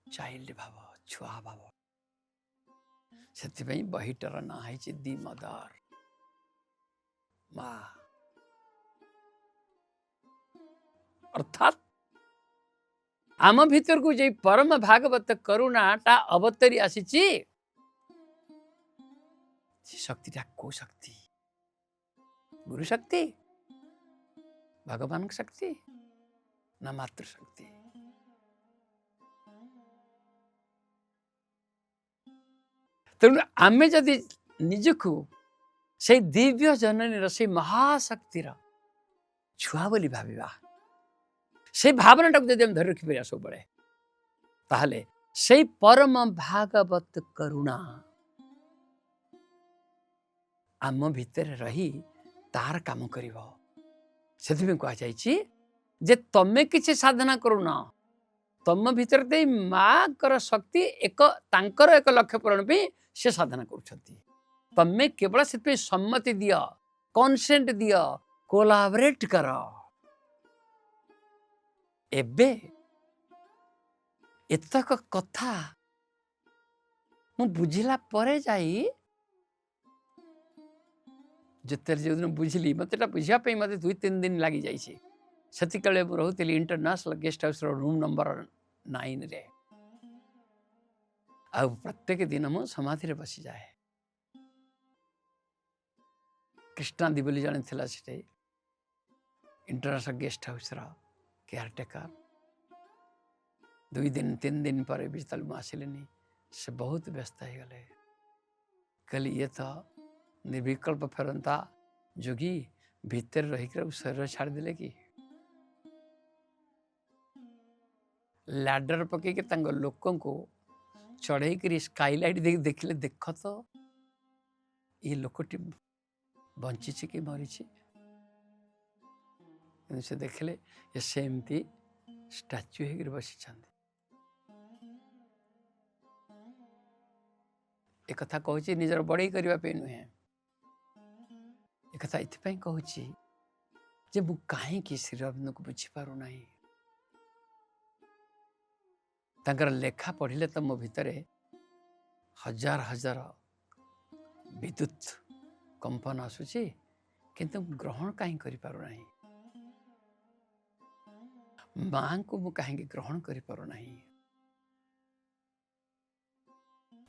चाइल्ड भाव, छुआ भाव। से बहीटर ना है दी मदर माँ, अर्थात आम भीतर को जे परम भागवत करुणाटा अवतरी आसी शक्तिटा को शक्ति? गुरु शक्ति, भगवान शक्ति ना मातृ शक्ति? तेणु आमे जदि निजको से दिव्य जननी से महाशक्तिर छुआ बोली भाविबा, से भावनाटा को जब धरी रखी सब बड़े ताहले से परम भागवत करुणा आम भीतर रही तार काम करिवो। सेथिबे कहा जायछि जे तमे किछि साधना करुना तम भीतर दे माँ कर शक्ति एक तांकर एक लक्ष्य पूरण पे से साधना करुछंती। तमे केवल से सम्मति दियो, कॉन्सेंट दियो, कोलाबरेट कर। एबे एतक कथा मु बुझिला परे जाई जते जो दिन बुझली मतेटा बुझिया पे मते 2-3 दिन लागि जाइछि। सेति कले मु रहउतली इंटरनेशनल गेस्ट हाउस रो रूम नंबर 9 रे। आ प्रत्येक दिन मु समाधि रे बसी जाए। कृष्णा दिबली जाने थिला सेते इंटरनेशनल गेस्ट हाउस रो केयरटेकर। 2-3 दिन पर भी तल आसिलेनी से बहुत व्यस्त हो गले। कल ये तो निर्विकल्प फेरंता जोगी भीतर रहीकर शरीर छाड़ दिले कि लैडर पकईके लोकों को चढ़ई स्काईलाइट देखिले देख तो ये लोकटी बंची कि मरी से देखिले ये सेमती स्टाच्यू होकर बसी एक कथा कहूँ निजर बड़े करने नुहे एक कथा ये कहूँ जे मु कहीं श्री अरविंद को बुझीपार ना तांकर लेखा पढ़िले तो मो भितर हजार हजार विद्युत कंपन आसूची किंतु ग्रहण कहीं करि पारु नाही मां को मु कहीं ग्रहण करि पारु नाही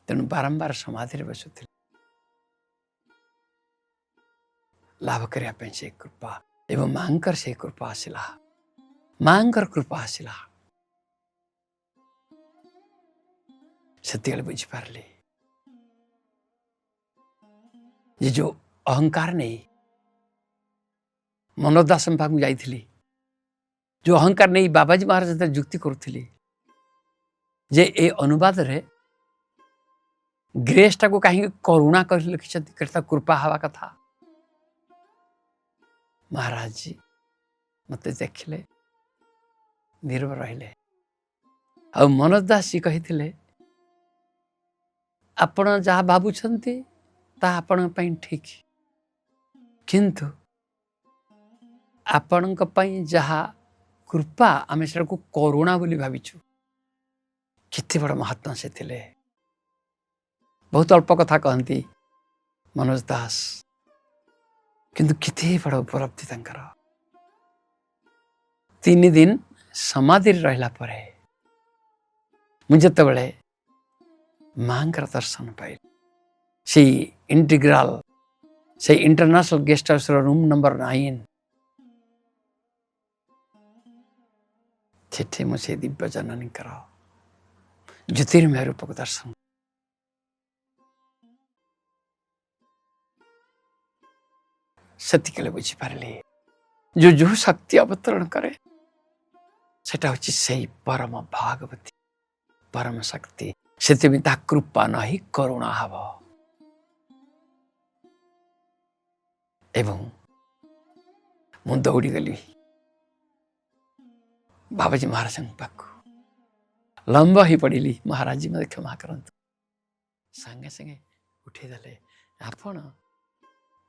तेणु बारंबार समाधि बसुथिले लाभ करने से कृपा एवं मांकर से कृपा आसला मांकर कृपा आसला से बुझीपारे ये जो अहंकार नहीं मनोज दास पाक जाइली जो अहंकार नहीं बाबाजी महाराज जुक्ति करुली जे ए अनुवाद रे ग्रेस टाको कहीं करुणा कर लिखिं कृपा हवा कथा महाराज जी मत देखिले नीरव रहिले आ मनोज दास जी कही आपण जहाँ भावुंट ता आपण ठीक किंतु आपण जहाँ कृपा आम से करुणा बोली भाविचु केते बड़ महात्मा से थिले बहुत अल्प कथा कहती मनोज दास किंतु केते बड़ उपलब्धि तांकर 3 दिन समाधि रहिला परे मुझे तबले मांकर दर्शन पाइल से इंटीग्राल से international guest house room number 9 सेठे मुझे दिव्य जननी कर ज्योतिर्मय रूप को दर्शन सेतिकले बुझीपारे जो शक्ति अवतरण करे सेटा होची सही परम भागवती परम शक्ति से कृपा नहीं करुणा हब एवं मु दौड़ी गली बाबाजी महाराज पाक लंबा ही पड़ी महाराज जी मत क्षमा करंतु संगे संगे उठेदेले आपण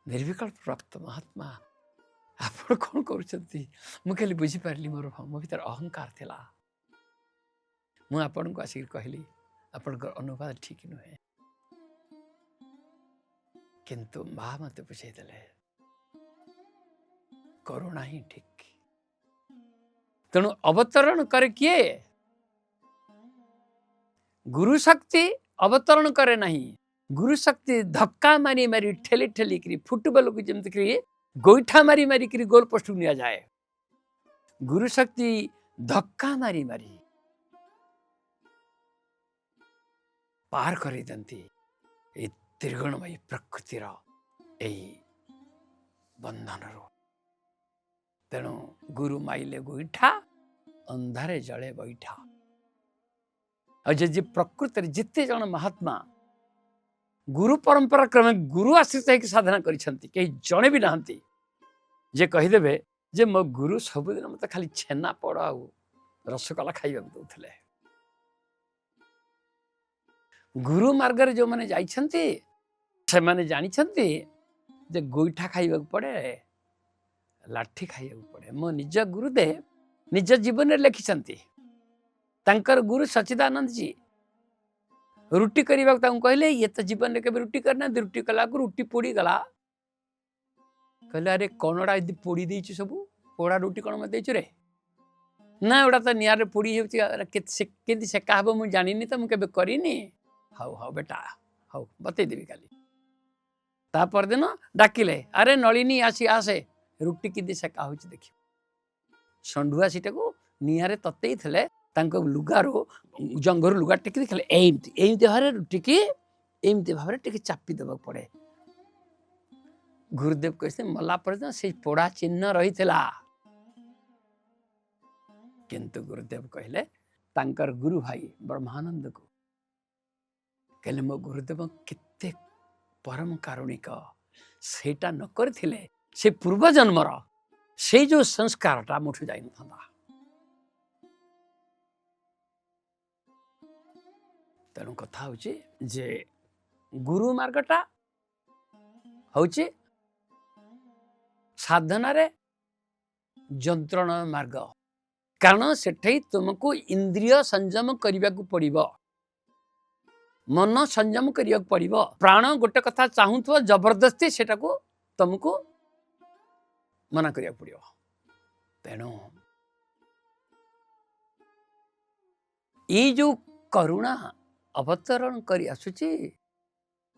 निर्विकल्प प्राप्त महात्मा आपण कौन कर बुझीपारी मोर मो भर अहंकार थिला मु आपण को आसिक कहली आपण अनुवाद ठीक नुहे किंतु माँ मत बुझेदेले करुणा ही ठीक तेणु अवतरण करे किए गुरु शक्ति अवतरण करे नहीं गुरु शक्ति धक्का मारी मारी ठेली ठेली करी फुटबॉल को जमती करी गोईठा मारी मारी करी गोल पोस्ट निया जाए गुरु शक्ति धक्का मारी मारी पार कर दिखती त्रिगुणमयी प्रकृतिर बंधन तेणु गुरु माइले गोईठा अंधारे जले बैठा और जी प्रकृति जिते जन महात्मा गुरु परंपरा क्रमे गुरु आश्रित है साधना करी जड़े भी नहांती जे कहीदेवे जे मो गुरु सबुदिन मत खाली छेना पड़ आ रसगोला खाइबा दौले गुरु मार्ग जो मैंने जाइछंती से माने जानिछंती जे गोईठा खाइबा पड़े लाठी खाइबा पड़े मो निज गुरुदेव निज जीवन में लिखिछंती तांकर गुरु सच्चिदानंद जी रुटी करने कहले ये तो जीवन में कभी रुटी करना रुटी कला रुटी पोड़ी गला कहले अरे कौनड़ा यदि पोड़ी देछु सब पोड़ा रुटी कौन मत देछु रे ना एटा तो निआरे पोड़ी होती सेका हम मुझे जानी तो मुझे करनी हाउ हाउ बेटा हाउ बतई देवी काली ता परदिन डाकिले अरे नलिनी आसी आसे रुटी किदी सेका हो देख षंढुआ सीटा को निआरे ततई थे लुगारो जंगर लुगा टेक देखले एमती भाव रुटी की एमती भाव टे चापी देवा पड़े गुरुदेव कहते मला पर से पोड़ा चिन्ह रही किंतु गुरुदेव कहले तांकर गुरु भाई ब्रह्मानंद को कहले मो गुरुदेव केते परम कारुणिक सेटा न करथिले से पूर्व जन्मर से जो संस्कारटा मुठु जाई न था। तेणु कथा होची जे गुरु मार्गटा होची साधना रे जंत्रण मार्ग, कारण सेठै तुमको इंद्रिय संयम करने को पड़िबो, मन संयम करने को पड़िबो। प्राण गोटे कथा चाहूथो जबरदस्ती सेटा को तुमको मना करने को पड़िबो। तेणु ये जो करुणा अवतरण करी आसुची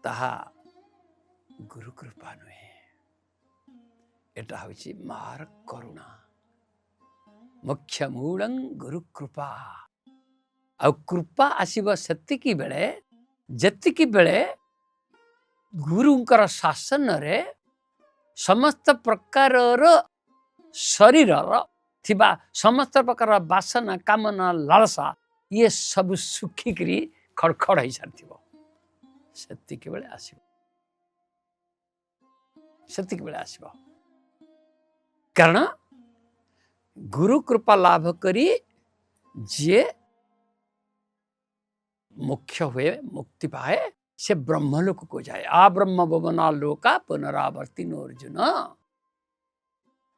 ताहा गुरु कृपा नुहे, एटा होची मार करुणा। मुख्य मूलं गुरु कृपा। आ कृपा आसीबो सेतिकी बेले जतिकी बेले गुरुंकर शासन रे समस्त प्रकार शरीर थिबा समस्त प्रकार वासना कामना लालसा ये सब सुखिकरी खड़खड़ हो सारी सेतिकी बेले आसीबो, सेतिकी बेले आसीबो। कारण गुरु कृपा लाभ करी जे मुख्य हुए मुक्ति पाए से ब्रह्मलोक को जाए। आ ब्रह्म भवना लोका पुनरावर्ति अर्जुन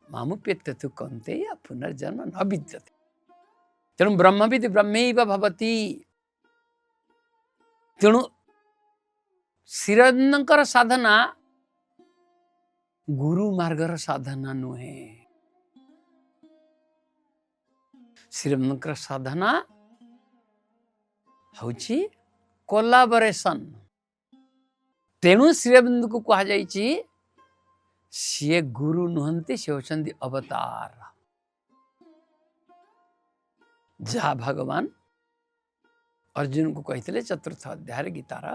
मामुपेत्य तु कौन्तेय पुनर्जन्म न विद्यते। तेणु ब्रह्मविद् ब्रह्मैव भवति। तेणु श्रीरंकर साधना गुरु मार्गर साधना नुहे। श्रीरंकर साधना होची कोलाबोरेशन। तेणु श्रीरबिंदु को कहा जाइछि सी गुरु नुहंती, से होचंदी अवतार। जहाँ भगवान अर्जुन को कहते चतुर्थ अध्याय गीतार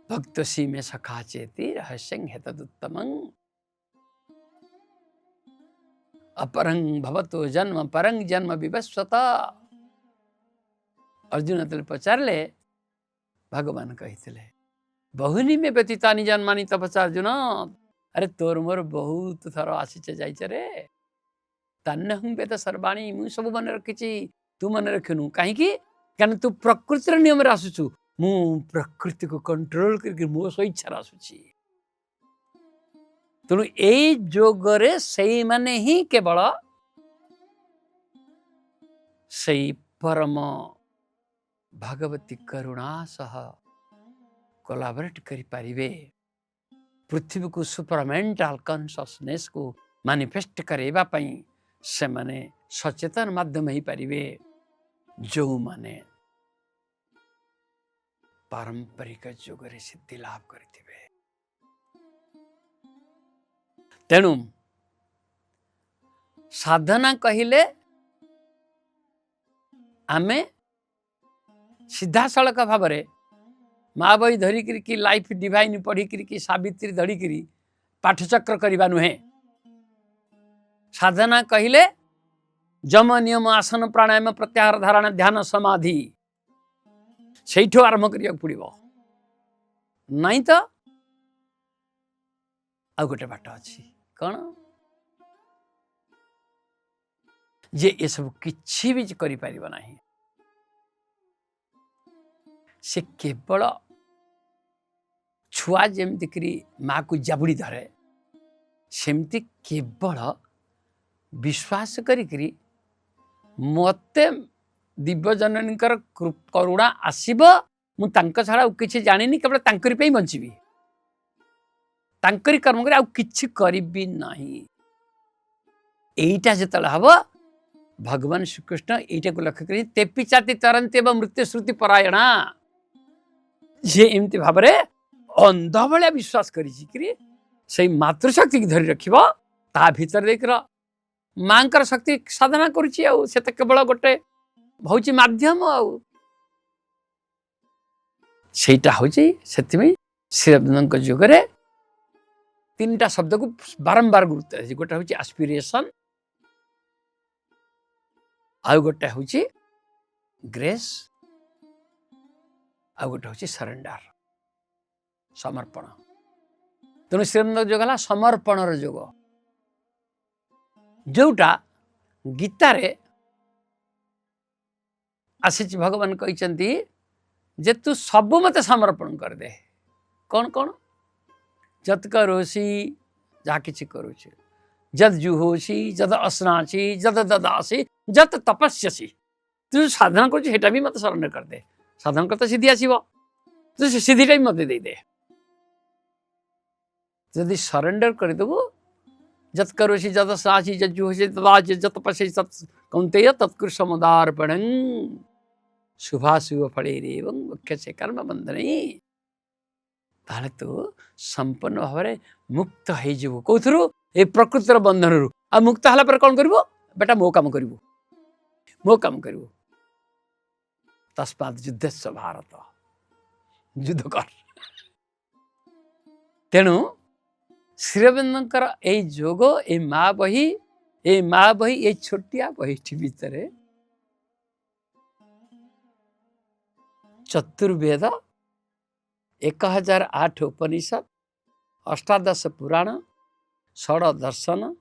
भक्तसी में सखा चेति रहस्यं हेतदुत्तमं अपरं भवतो जन्म परं जन्म विवस्वत। अर्जुन तले पचारले भगवान कहते बहुनी में व्यतीतानि जन्मानि तपसा अर्जुन। अरे तोर मोर बहुत थर आसीचे जाइचे रे, तन्नहं वेद सर्वाणी मु सब मन रखिछि तू मन रखनु कहीं कारण तू प्रकृतिर नियम रे आसुछु, मु प्रकृति को कंट्रोल करके मो सो इच्छा आसुछि। तेणु ए जोगरे सही माने ही केवल सही परम भगवती करुणा सह कोलाबरेट करि पारिबे। पृथ्वी को सुपरमेंटल कॉन्शसनेस को मैनिफेस्ट करेबा पई से माने सचेतन माध्यम ही पारिबे जो माने पारंपरिक जोगरे सिद्धि लाभ करथिबे। तेणु साधना कहिले आमे सीधा सड़क भाव में माँ बही धरिकी कि लाइफ डिवाइन पढ़िकी कि सावित्री धरिकी पाठचक्र करवा नुहे। साधना कहिले जम नियम आसन प्राणायाम प्रत्याहार धारणा ध्यान समाधि से आरंभ करिया पड़िबो। नहीं तो आ गोटे बाट अच्छी कौन जे ये सब किछि भी करि परिबो नाही। से केवल छुआ जमीक माँ को जाबुड़ी धरे सेमती केवल विश्वास करी मते दिव्यजननी करुणा आसीब मु तांका छाड़ा किछि जानिनी केवल तांकरी पे बंचिबी तांकरी कर्म करे आउ किछि करिबी नाही। एइटा जेतला हबो भगवान श्रीकृष्ण एइटा को लक्ष्य करी तेपि चाति तरन्ते व मृत्यु श्रुति परायणा जे एमती भाबरे अंध भलिया विश्वास करी से मातृशक्ति की धरी रखिबो ता भीतर देख मांकर शक्ति साधना करुची आउ से केवल गोटे होची माध्यम आउ सेटा होची सेतिमे श्रीरबिंदଙ୍କ जुगरे तीनटा शब्द को बारंबार गुरुत्व है। गोटे होची एस्पिरेशन आउ गोटे होची ग्रेस आ गोटे हूँ सरेंडर समर्पण। तेणु श्रीराम जोग है समर्पणर जोग, जोटा गीतारे आसी भगवान कहते जे तू सबू मत समर्पण कर दे। कौन कौन? जत करोसी जहाँ किसी करुचे, जद जुहोसी, जद अस्नासी, जद ददासी, जत तपस्यसी। तू साधना कर भी मत सरेंडर कर दे, साधना करते सिद्धि आसो, तू से सिद्धिटा भी मत दे दे। जदि सरेंडर करदेबू, जत करोसी, जद अस्नासी, जद जुहोसी, ददासी, जत तपस्यसी तत् कौन्तेय तत्कृष्णमुदार्पणं शुभाशुभ फले एवं मुख्य से कर्म बंधन। ताले तो संपन्न भाव में मुक्त हो कौथरू ए प्रकृतिर बंधन रु। आ मुक्त हला पर कौन करिवो? बेटा मो काम करिवो, मो काम करिवो। तस्मात् युद्धस्व भारत, युद्ध कर। तेणु श्रीअरविंदर ए जोग ए माँ बही ए छोटिया बही भितर चतुर्वेद, 1008 उपनिषद, 18 पुराण, 16 दर्शन,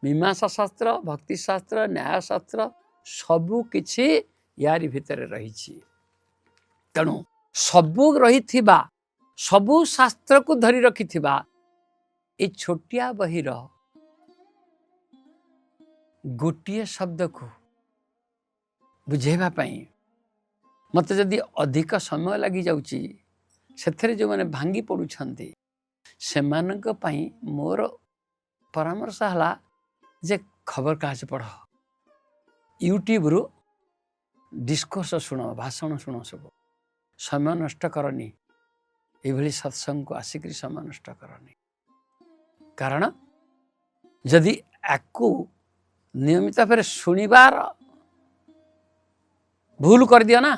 मीमांसा शास्त्र, भक्ति शास्त्र, न्याय शास्त्र सबू किछि यारी भितर रही। तेणु सबू रही सबू शास्त्र को धरी रखी ए छोटिया बहीर गोटे शब्द को बुझेबा पई मत जदि अधिक समय लगी जाउची, सेथरे जो माने भांगी पड़ुछंती सेमानक पई मोर परामर्श हला जे खबर काज पढ़, यूट्यूब रु डिस्कोर्स सुनो, भाषण सुनो, सब समय नष्ट करनी, एभली सत्संग को आसिक समय नष्ट करनी। कारण जदि आकु नियमित भाव शुणिबार भूल कर दियो ना,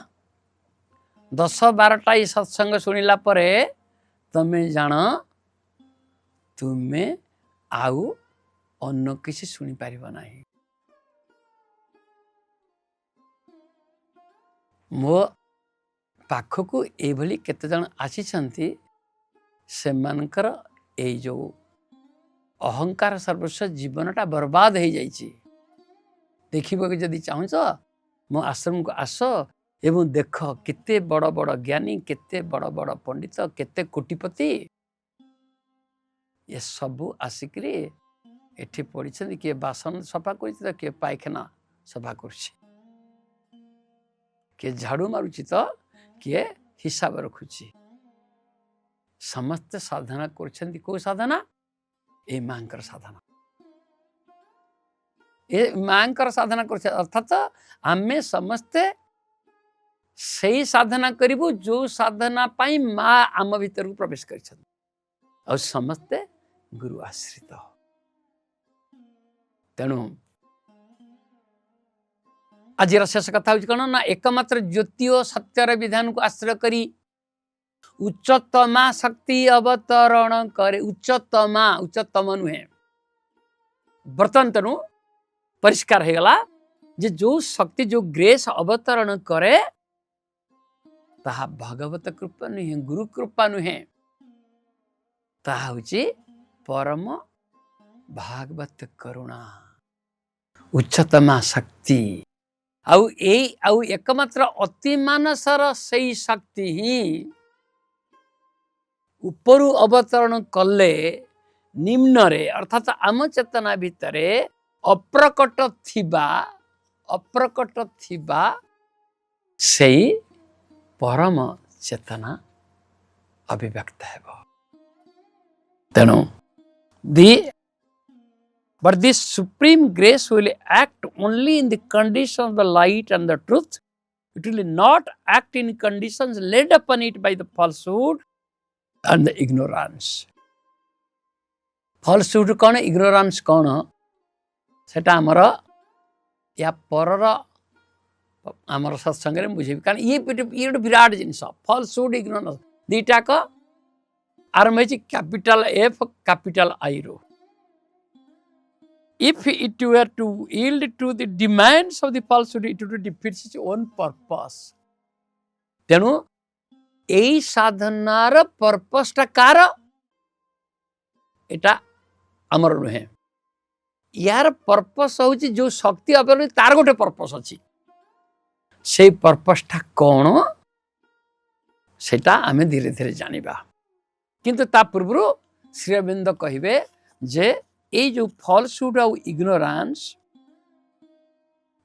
10-12टा सत्संग शुणिला परे तमे जान तुमे आउ अन्य किसी शुणी पारिबा नाही। मो पाखकु एभली केते जन आसीछंती, सेमानकर ए जो अहंकार सर्वस्व जीवनटा बर्बाद हो जाइए। देखिबो कि जदि चाहूच मो आश्रम को आस एवं देख केते बड़ बड़ ज्ञानी, केते बड़ बड़ पंडित, केते कोटिपति ये सबू आसिकरी एठी पड़ी। किए बासन सफा कर, किए पायखाना सफा कर, किए झाड़ू मारुची, तो किए हिसाब रखुची। समस्त साधना कर। को साधना? ए मांकर साधना, ए मांकर साधना कर। अर्थात आमे समस्ते सही साधना करिबु जो साधना पाई माँ आम भीतर को प्रवेश कर, और समस्ते गुरु आश्रित। तेणु आज शेष कथा कौन ना, एकमात्र ज्योति और सत्यर विधान को आश्रय करी उच्चतमा शक्ति अवतरण करे। उच्चतमा, उच्चतम नुहे। बर्तमान तेणु परिष्कार हो गला जे जो शक्ति, जो ग्रेस अवतरण करे ताहा भगवत कृपा नुहे, गुरु कृपा नुहे, ताहा होची परम भागवत करुणा, उच्चतमा शक्ति। आउ एकमात्र अति मानसर सही शक्ति ही उपरु अवतरण कले निम्न रे, अर्थात आम चेतना भितरे अप्रकट थिबा सही परम चेतना अभिव्यक्त है। तेणु but this supreme grace will act only in the condition of the light and the truth. It will not act in conditions laid upon it by the falsehood and the ignorance. Falsehood कौन, ignorance कौन, सेटा आमर या परर आमर सत्संग में बुझे। कारण ये गोटे विराट जिनस falsehood, ignorance दीटाक आरंभ है कैपिटल एफ कैपिटल आई रो। If it were to yield to the demands of the falsehood, it would defeat its own purpose. तेणु এই ସାଧନାର ପର୍ପସଟା କାର ଏଟା ଆମର ନୁହେଁ। यार पर्पस हूँ जो शक्ति अवेलेबल तार गोटे पर्पस अच्छी से पर्पसटा कौन सेटा आमे धीरे धीरे जानिबा। किंतु ता पूर्व श्री अरविंद कहिबे जे ए जो फॉल्सहुड और इग्नोरेंस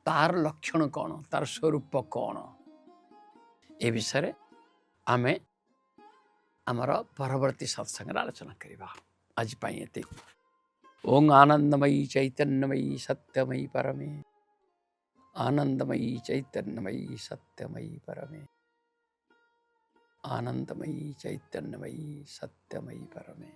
तार लक्षण कौन तार स्वरूप कौन ए विषय आमे आमर परवर्ती सत्संग आलोचना करिबा। आज पाई एते ओम आनंदमयी चैतन्यमयी सत्यमयी परमे आनंदमयी चैतन्यमयी सत्यमयी परमे आनंदमयी चैतन्यमयी सत्यमयी परमे।